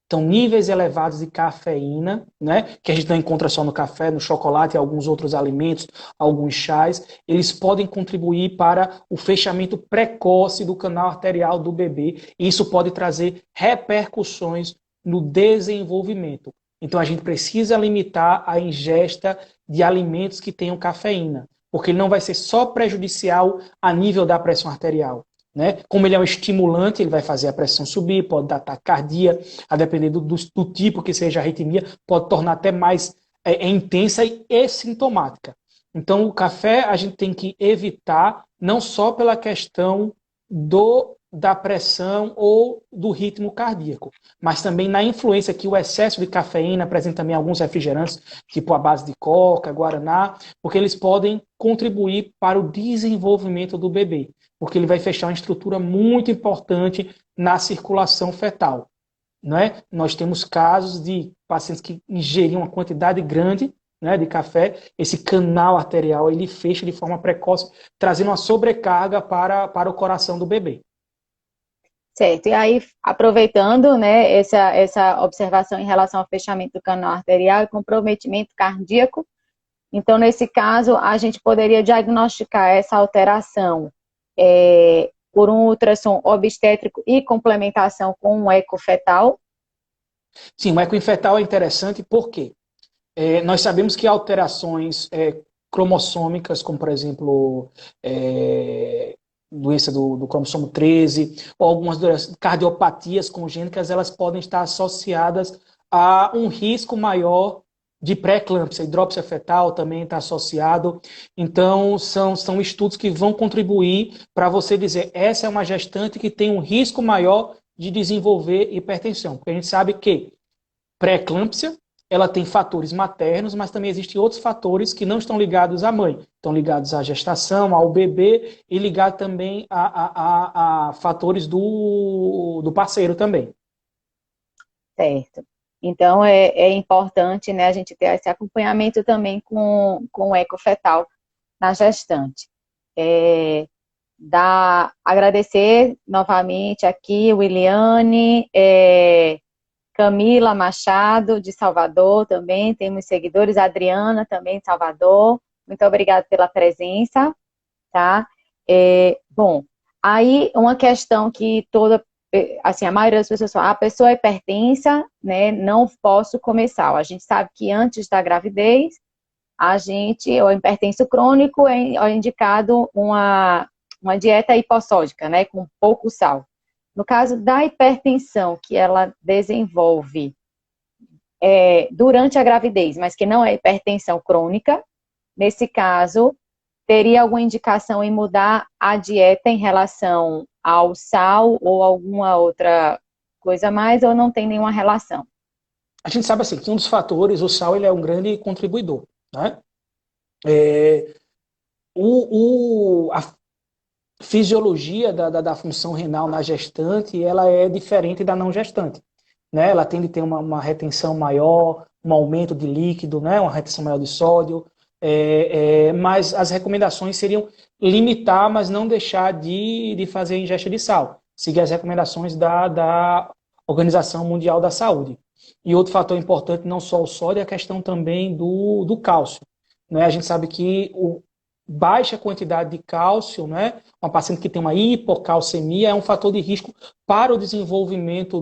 B: Então, níveis elevados de cafeína, né, que a gente não encontra só no café, no chocolate e alguns outros alimentos, alguns chás, eles podem contribuir para o fechamento precoce do canal arterial do bebê. E isso pode trazer repercussões no desenvolvimento. Então, a gente precisa limitar a ingesta de alimentos que tenham cafeína, porque ele não vai ser só prejudicial a nível da pressão arterial, né? Como ele é um estimulante, ele vai fazer a pressão subir, pode dar taquicardia, a depender do tipo que seja a arritmia, pode tornar até mais intensa e sintomática. Então, o café a gente tem que evitar, não só pela questão da pressão ou do ritmo cardíaco, mas também na influência que o excesso de cafeína apresenta também alguns refrigerantes, tipo a base de coca, guaraná, porque eles podem contribuir para o desenvolvimento do bebê, porque ele vai fechar uma estrutura muito importante na circulação fetal. Não é? Nós temos casos de pacientes que ingeriam uma quantidade grande, né, de café, esse canal arterial ele fecha de forma precoce, trazendo uma sobrecarga para o coração do bebê.
A: Certo, e aí, aproveitando, né, essa observação em relação ao fechamento do canal arterial e comprometimento cardíaco, então, nesse caso, a gente poderia diagnosticar essa alteração por um ultrassom obstétrico e complementação com um eco fetal?
B: Sim, o eco fetal é interessante porque nós sabemos que alterações cromossômicas, como, por exemplo, doença do cromossomo 13, ou algumas cardiopatias congênitas, elas podem estar associadas a um risco maior de pré-eclâmpsia. Hidrópsia fetal também está associado. Então, são estudos que vão contribuir para você dizer, essa é uma gestante que tem um risco maior de desenvolver hipertensão. Porque a gente sabe que pré-eclâmpsia, ela tem fatores maternos, mas também existem outros fatores que não estão ligados à mãe. Estão ligados à gestação, ao bebê e ligados também a fatores do parceiro também.
A: Certo. Então, é importante, né, a gente ter esse acompanhamento também com o eco fetal na gestante. Agradecer novamente aqui, Williane, Camila Machado, de Salvador, também temos seguidores, Adriana, também de Salvador, muito obrigada pela presença, tá? Bom, aí uma questão que assim, a maioria das pessoas fala, a pessoa é hipertensa, né, não posso comer sal. A gente sabe que antes da gravidez, o hipertenso crônico é indicado uma dieta hipossódica, né, com pouco sal. No caso da hipertensão que ela desenvolve durante a gravidez, mas que não é hipertensão crônica, nesse caso, teria alguma indicação em mudar a dieta em relação ao sal ou alguma outra coisa a mais, ou não tem nenhuma relação?
B: A gente sabe assim, que um dos fatores, o sal, ele é um grande contribuidor, né? A fisiologia da função renal na gestante, ela é diferente da não gestante, né? Ela tende a ter uma retenção maior, um aumento de líquido, né? Uma retenção maior de sódio, mas as recomendações seriam limitar, mas não deixar de fazer a ingesta de sal. Seguir as recomendações da Organização Mundial da Saúde. E outro fator importante, não só o sódio, é a questão também do cálcio, né? A gente sabe que baixa quantidade de cálcio, né? Uma paciente que tem uma hipocalcemia é um fator de risco para o desenvolvimento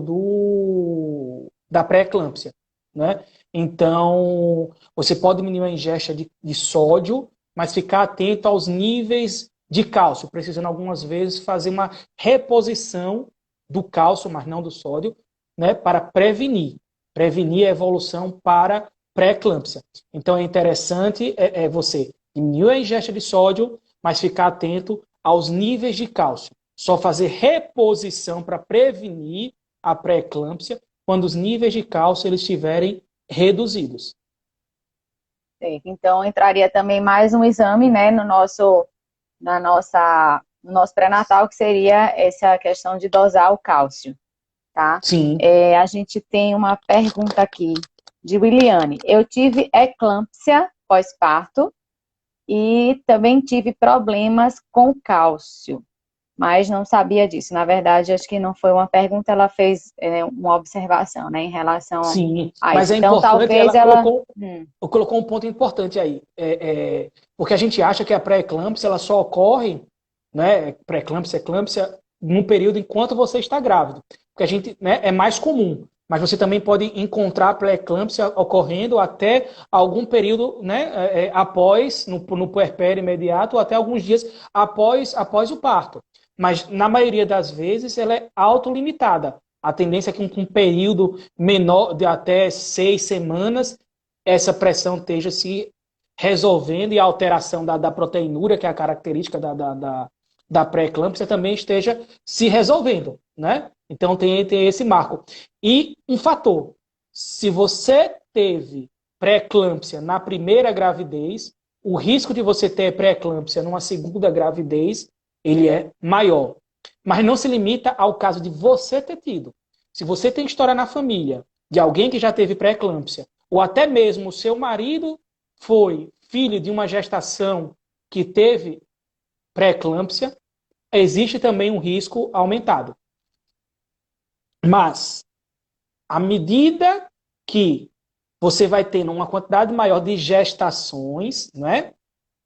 B: da pré-eclâmpsia, né? Então, você pode diminuir a ingesta de sódio, mas ficar atento aos níveis de cálcio, precisando algumas vezes fazer uma reposição do cálcio, mas não do sódio, né? Para prevenir a evolução para pré-eclâmpsia. Então, é interessante você diminuir a ingesta de sódio, mas ficar atento aos níveis de cálcio. Só fazer reposição para prevenir a pré-eclâmpsia quando os níveis de cálcio eles estiverem reduzidos.
A: Certo. Então, entraria também mais um exame, né, no nosso pré-natal, que seria essa questão de dosar o cálcio, tá?
B: Sim.
A: A gente tem uma pergunta aqui de Williane. Eu tive eclâmpsia pós-parto e também tive problemas com cálcio, mas não sabia disso. Na verdade, acho que não foi uma pergunta, ela fez uma observação, né, em relação
B: Sim,
A: a
B: mas
A: isso.
B: é
A: Então,
B: importante,
A: talvez
B: ela
A: ela...
B: colocou um ponto importante aí. Porque a gente acha que a pré-eclâmpsia ela só ocorre, né, pré-eclâmpsia, eclâmpsia, num período enquanto você está grávido. Porque a gente, né, é mais comum. Mas você também pode encontrar pré-eclâmpsia ocorrendo até algum período, né, após, no puerpério imediato, ou até alguns dias após o parto. Mas, na maioria das vezes, ela é autolimitada. A tendência é que com um período menor de até 6 semanas, essa pressão esteja se resolvendo e a alteração da proteinúria, que é a característica da pré-eclâmpsia, também esteja se resolvendo, né? Então tem esse marco. E um fator, se você teve pré-eclâmpsia na primeira gravidez, o risco de você ter pré-eclâmpsia numa segunda gravidez, ele é maior. Mas não se limita ao caso de você ter tido. Se você tem história na família de alguém que já teve pré-eclâmpsia, ou até mesmo o seu marido foi filho de uma gestação que teve pré-eclâmpsia, existe também um risco aumentado. Mas, à medida que você vai tendo uma quantidade maior de gestações, né,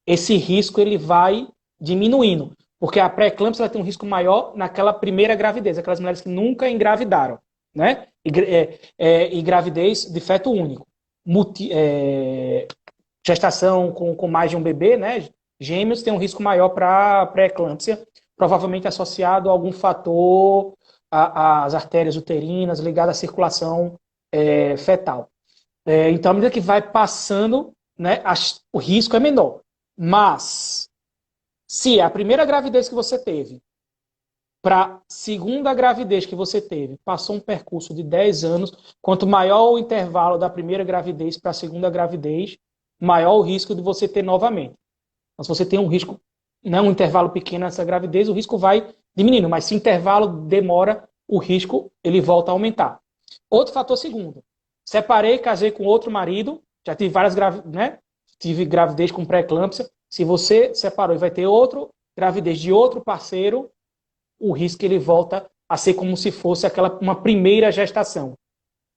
B: esse risco ele vai diminuindo. Porque a pré-eclâmpsia tem um risco maior naquela primeira gravidez, aquelas mulheres que nunca engravidaram, né? E gravidez de feto único. Gestação com mais de um bebê, né? Gêmeos tem um risco maior para pré-eclâmpsia, provavelmente associado a algum fator às artérias uterinas ligado à circulação fetal. Então, à medida que vai passando, né, o risco é menor. Mas, se a primeira gravidez que você teve para a segunda gravidez que você teve passou um percurso de 10 anos, quanto maior o intervalo da primeira gravidez para a segunda gravidez, maior o risco de você ter novamente. Então, se você tem um risco, né, um intervalo pequeno nessa gravidez, o risco vai diminuindo, mas se o intervalo demora, o risco ele volta a aumentar. Outro fator segundo, separei, casei com outro marido, já tive várias né? Tive gravidez com pré-eclâmpsia. Se você separou e vai ter outra gravidez de outro parceiro, o risco ele volta a ser como se fosse uma primeira gestação.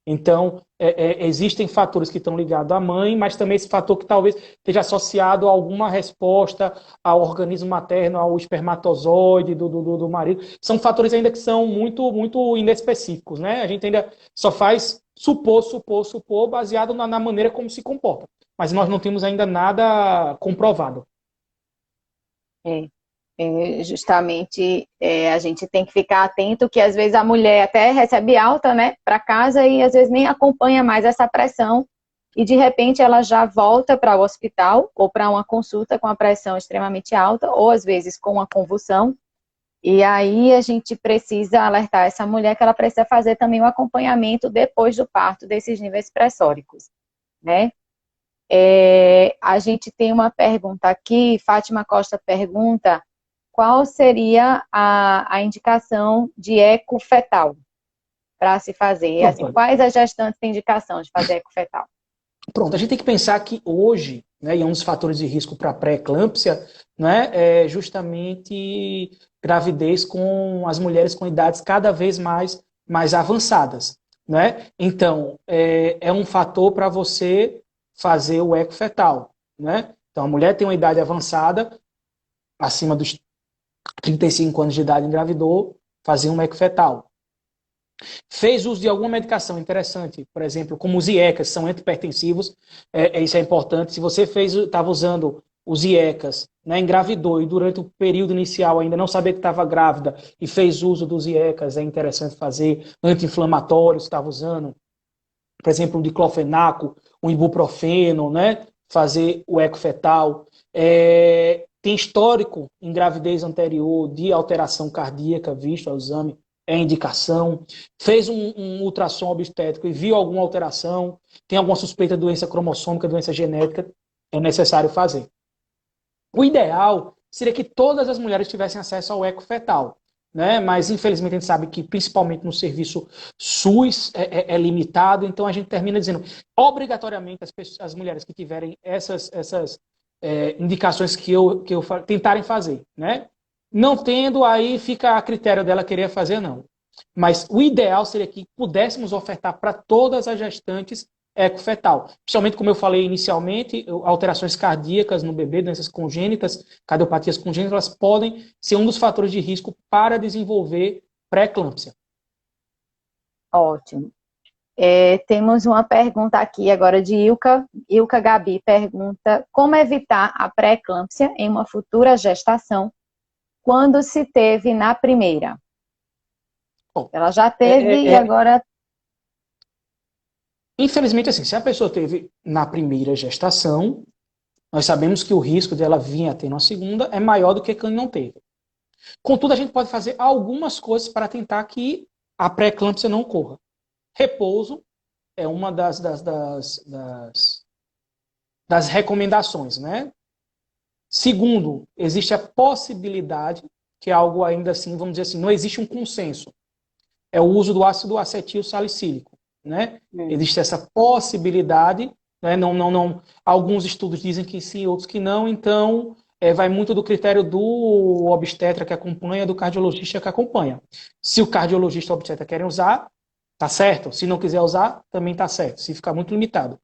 B: Então, existem fatores que estão ligados à mãe, mas também esse fator que talvez esteja associado a alguma resposta ao organismo materno, ao espermatozoide do marido. São fatores ainda que são muito, muito inespecíficos, né? A gente ainda só faz supor, baseado na maneira como se comporta. Mas nós não temos ainda nada comprovado.
A: Justamente a gente tem que ficar atento que às vezes a mulher até recebe alta, né, para casa e às vezes nem acompanha mais essa pressão e de repente ela já volta para o hospital ou para uma consulta com a pressão extremamente alta ou às vezes com uma convulsão, e aí a gente precisa alertar essa mulher que ela precisa fazer também o acompanhamento depois do parto desses níveis pressóricos, né? A gente tem uma pergunta aqui, Fátima Costa pergunta: qual seria a indicação de eco fetal para se fazer? Assim, quais as gestantes têm indicação de fazer eco fetal?
B: Pronto, a gente tem que pensar que hoje, né, e um dos fatores de risco para pré-eclâmpsia, né, é justamente gravidez com as mulheres com idades cada vez mais avançadas, né? Então, é um fator para você fazer o eco fetal, né? Então, a mulher tem uma idade avançada, acima dos 35 anos de idade engravidou, fazer um eco fetal. Fez uso de alguma medicação interessante, por exemplo, como os IECAs, são antipertensivos, isso é importante. Se você estava usando os IECAs, né, engravidou e durante o período inicial ainda não sabia que estava grávida e fez uso dos IECAs, é interessante fazer. Anti-inflamatórios estava usando, por exemplo, um diclofenaco, um ibuprofeno, né, fazer o eco fetal. Tem histórico em gravidez anterior de alteração cardíaca, visto ao exame, é indicação. Fez um ultrassom obstétrico e viu alguma alteração, tem alguma suspeita de doença cromossômica, doença genética, é necessário fazer. O ideal seria que todas as mulheres tivessem acesso ao eco fetal, né? Mas infelizmente a gente sabe que principalmente no serviço SUS é limitado, então a gente termina dizendo obrigatoriamente as mulheres que tiverem essas indicações que eu tentarem fazer, né? Não tendo, aí fica a critério dela querer fazer, não. Mas o ideal seria que pudéssemos ofertar para todas as gestantes ecofetal. Principalmente, como eu falei inicialmente, alterações cardíacas no bebê, doenças congênitas, cardiopatias congênitas, elas podem ser um dos fatores de risco para desenvolver pré-eclâmpsia.
A: Ótimo. Temos uma pergunta aqui agora de Ilka. Ilka Gabi pergunta: como evitar a pré-eclâmpsia em uma futura gestação quando se teve na primeira?
B: Bom,
A: Ela já teve e agora...
B: Infelizmente, assim, se a pessoa teve na primeira gestação, nós sabemos que o risco dela vir a ter na segunda é maior do que quem não teve. Contudo, a gente pode fazer algumas coisas para tentar que a pré-eclâmpsia não ocorra. Repouso é uma das recomendações, né? Segundo, existe a possibilidade, que é algo ainda assim, vamos dizer assim, não existe um consenso, é o uso do ácido acetil salicílico, né? Existe essa possibilidade, né? Não, alguns estudos dizem que sim, outros que não, então vai muito do critério do obstetra que acompanha, do cardiologista que acompanha. Se o cardiologista ou o obstetra querem usar, tá certo. Se não quiser usar, também tá certo, se ficar muito limitado.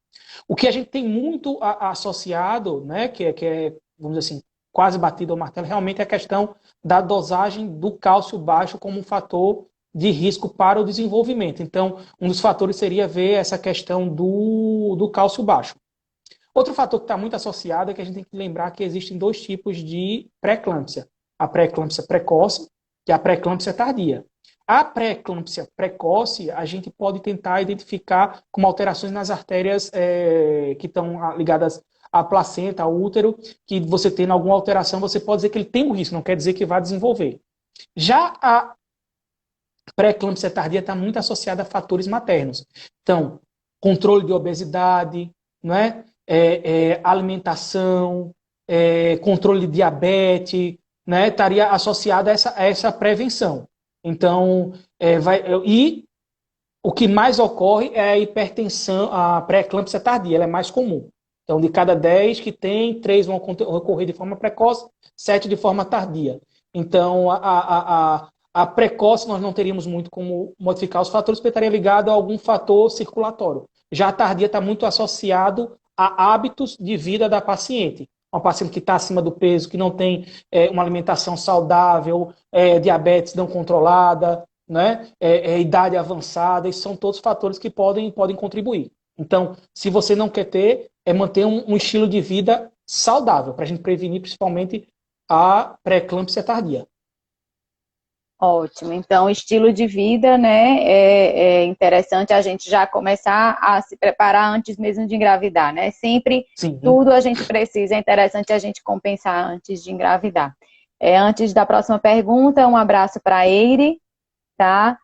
B: O que a gente tem muito associado, né, que é, vamos dizer assim, quase batido ao martelo, realmente é a questão da dosagem do cálcio baixo como um fator de risco para o desenvolvimento. Então, um dos fatores seria ver essa questão do cálcio baixo. Outro fator que está muito associado é que a gente tem que lembrar que existem dois tipos de pré-eclâmpsia. A pré-eclâmpsia precoce e a pré-eclâmpsia tardia. A pré-eclâmpsia precoce, a gente pode tentar identificar como alterações nas artérias que estão ligadas à placenta, ao útero, que você tendo alguma alteração, você pode dizer que ele tem um risco, não quer dizer que vai desenvolver. Já a pré-eclâmpsia tardia está muito associada a fatores maternos. Então, controle de obesidade, não é? Alimentação, controle de diabetes, né? Estaria associada a essa prevenção. Então, e o que mais ocorre é a hipertensão, a pré-eclâmpsia tardia, ela é mais comum. Então, de cada 10 que tem, 3 vão ocorrer de forma precoce, 7 de forma tardia. Então, a precoce nós não teríamos muito como modificar os fatores, porque estaria ligado a algum fator circulatório. Já a tardia está muito associado a hábitos de vida da paciente. Uma paciente que está acima do peso, que não tem uma alimentação saudável, diabetes não controlada, né? Idade avançada, esses são todos fatores que podem contribuir. Então, se você não quer ter, é manter um estilo de vida saudável, para a gente prevenir principalmente a pré-eclâmpsia tardia.
A: Ótimo. Então, estilo de vida, né? É interessante a gente já começar a se preparar antes mesmo de engravidar, né? Sempre
B: Sim.
A: Tudo a gente precisa, é interessante a gente compensar antes de engravidar. Antes da próxima pergunta, um abraço para a Eire, tá?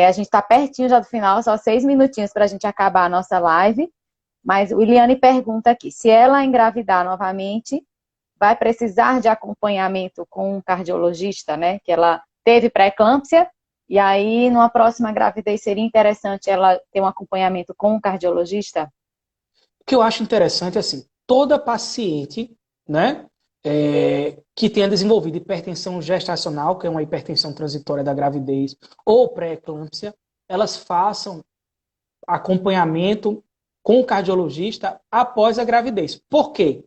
A: A gente está pertinho já do final, só 6 minutinhos para a gente acabar a nossa live. Mas o Iliane pergunta aqui, se ela engravidar novamente, vai precisar de acompanhamento com um cardiologista, né? Que ela teve pré-eclâmpsia, e aí, numa próxima gravidez, seria interessante ela ter um acompanhamento com um cardiologista?
B: O que eu acho interessante, assim, toda paciente, né, que tenha desenvolvido hipertensão gestacional, que é uma hipertensão transitória da gravidez, ou pré-eclâmpsia, elas façam acompanhamento com o cardiologista após a gravidez. Por quê?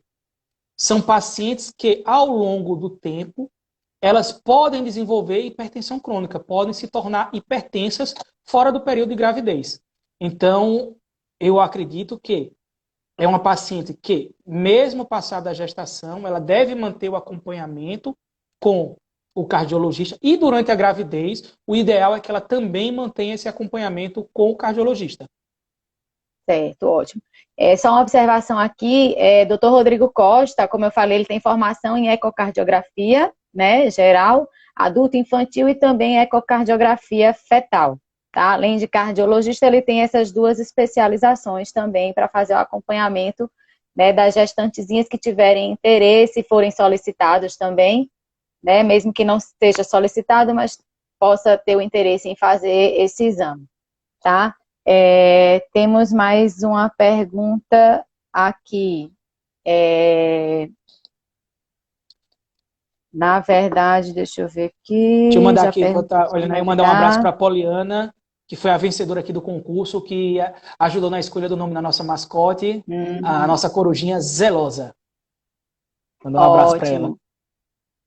B: São pacientes que, ao longo do tempo, elas podem desenvolver hipertensão crônica, podem se tornar hipertensas fora do período de gravidez. Então, eu acredito que é uma paciente que, mesmo passada a gestação, ela deve manter o acompanhamento com o cardiologista e durante a gravidez, o ideal é que ela também mantenha esse acompanhamento com o cardiologista.
A: Certo, ótimo. Só uma observação aqui, Dr. Rodrigo Costa, como eu falei, ele tem formação em ecocardiografia, né, geral, adulto, infantil e também ecocardiografia fetal, tá? Além de cardiologista, ele tem essas duas especializações também para fazer o acompanhamento né, das gestantezinhas que tiverem interesse e forem solicitados também, né, mesmo que não seja solicitado, mas possa ter o interesse em fazer esse exame, tá? Temos mais uma pergunta aqui. Na verdade, deixa eu ver aqui.
B: Deixa eu mandar
A: Já
B: aqui, olhando aí, mandar um abraço para a Poliana, que foi a vencedora aqui do concurso, que ajudou na escolha do nome da nossa mascote, a nossa corujinha Zelosa. Mandar um abraço para ela.
A: Ótimo.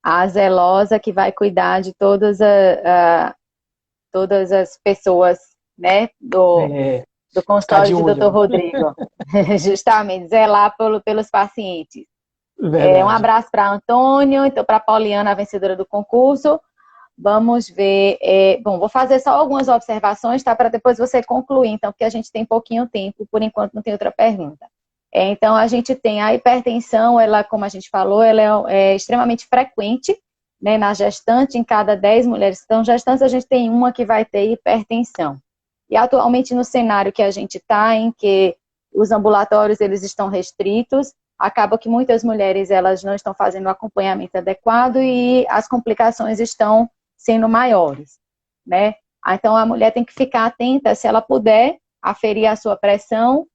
A: A Zelosa que vai cuidar de todas as pessoas, né, do consultório de Dr. Rodrigo. Justamente, zelar pelos pacientes. Um abraço para Antônio, então para a Poliana, a vencedora do concurso. Vamos ver. Bom, vou fazer só algumas observações, tá? Para depois você concluir, então, porque a gente tem pouquinho tempo, por enquanto não tem outra pergunta. Então, a gente tem a hipertensão, ela, como a gente falou, ela é extremamente frequente, né, na gestante. Em cada 10 mulheres que estão gestantes, a gente tem uma que vai ter hipertensão. E atualmente no cenário que a gente está, em que os ambulatórios eles estão restritos, acaba que muitas mulheres elas não estão fazendo o acompanhamento adequado e as complicações estão sendo maiores, né? Então a mulher tem que ficar atenta, se ela puder, aferir a sua pressão.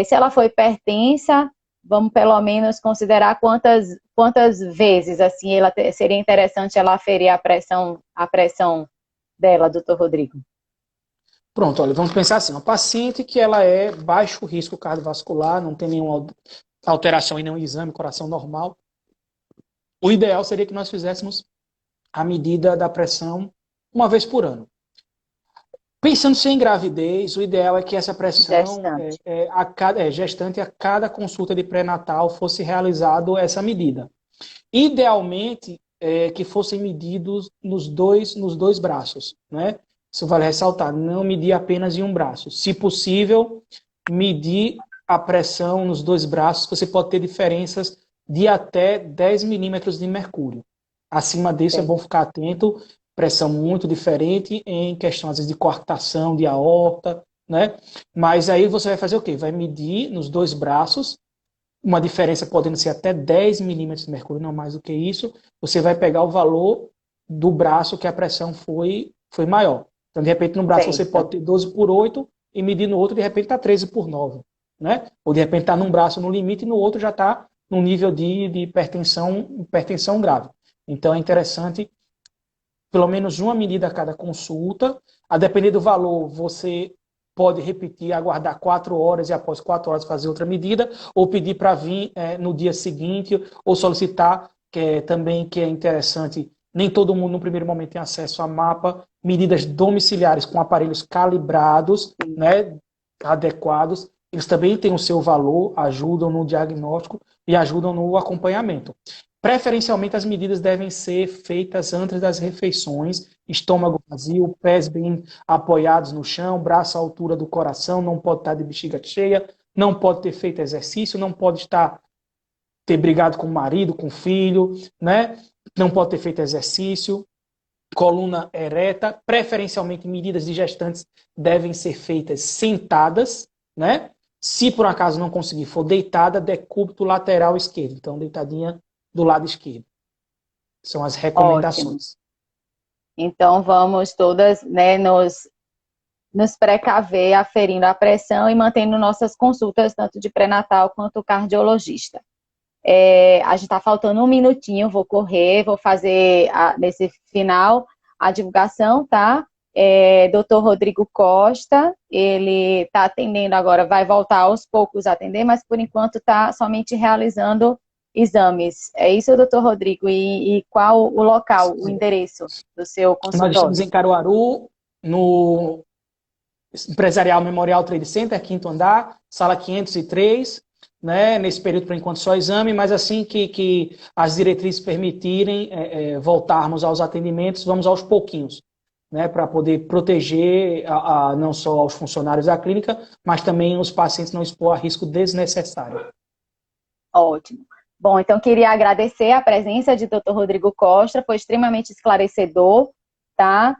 A: Se ela for hipertensa, vamos pelo menos considerar quantas vezes assim seria interessante ela aferir a pressão dela, doutor Rodrigo.
B: Pronto, olha, vamos pensar assim, uma paciente que ela é baixo risco cardiovascular, não tem nenhuma alteração em nenhum exame, coração normal, o ideal seria que nós fizéssemos a medida da pressão uma vez por ano. Pensando sem gravidez, o ideal é que essa pressão gestante a cada consulta de pré-natal fosse realizado essa medida. Idealmente, que fossem medidos nos dois braços, né? Isso vale ressaltar, não medir apenas em um braço. Se possível, medir a pressão nos dois braços, você pode ter diferenças de até 10 milímetros de mercúrio. Acima disso é bom ficar atento, pressão muito diferente em questões às vezes, de coartação de aorta, né? Mas aí você vai fazer o quê? Vai medir nos dois braços, uma diferença podendo ser até 10 milímetros de mercúrio, não mais do que isso. Você vai pegar o valor do braço que a pressão foi maior. Então, de repente, no braço você pode ter 12 por 8 e medir no outro, de repente, está 13 por 9. Né? Ou, de repente, está num braço no limite e no outro já está num nível de hipertensão grave. Então, é interessante pelo menos uma medida a cada consulta. A depender do valor, você pode repetir, aguardar 4 horas e após 4 horas fazer outra medida, ou pedir para vir no dia seguinte, ou solicitar, que é interessante, nem todo mundo no primeiro momento tem acesso a mapa, medidas domiciliares com aparelhos calibrados, né, adequados, eles também têm o seu valor, ajudam no diagnóstico e ajudam no acompanhamento. Preferencialmente, as medidas devem ser feitas antes das refeições, estômago vazio, pés bem apoiados no chão, braço à altura do coração, não pode estar de bexiga cheia, não pode ter feito exercício, não pode ter brigado com o marido, com o filho, né? Não pode ter feito exercício, coluna ereta, preferencialmente medidas de gestantes devem ser feitas sentadas, né? Se por acaso não conseguir, for deitada, decúbito lateral esquerdo, então deitadinha do lado esquerdo. São as recomendações.
A: Ótimo. Então, vamos todas, né, nos precaver, aferindo a pressão e mantendo nossas consultas, tanto de pré-natal quanto cardiologista. A gente está faltando um minutinho, vou correr, vou fazer, nesse final, a divulgação, tá? Dr. Rodrigo Costa, ele está atendendo agora, vai voltar aos poucos a atender, mas por enquanto está somente realizando exames. É isso, doutor Rodrigo? E qual o local, o endereço do seu consultório?
B: Nós estamos em Caruaru, no Empresarial Memorial Trade Center, quinto andar, sala 503, né? Nesse período, por enquanto, só exame, mas assim que as diretrizes permitirem voltarmos aos atendimentos, vamos aos pouquinhos, né? Para poder proteger não só aos funcionários da clínica, mas também os pacientes não expor a risco desnecessário.
A: Ótimo. Bom, então queria agradecer a presença de Dr. Rodrigo Costa, foi extremamente esclarecedor, tá?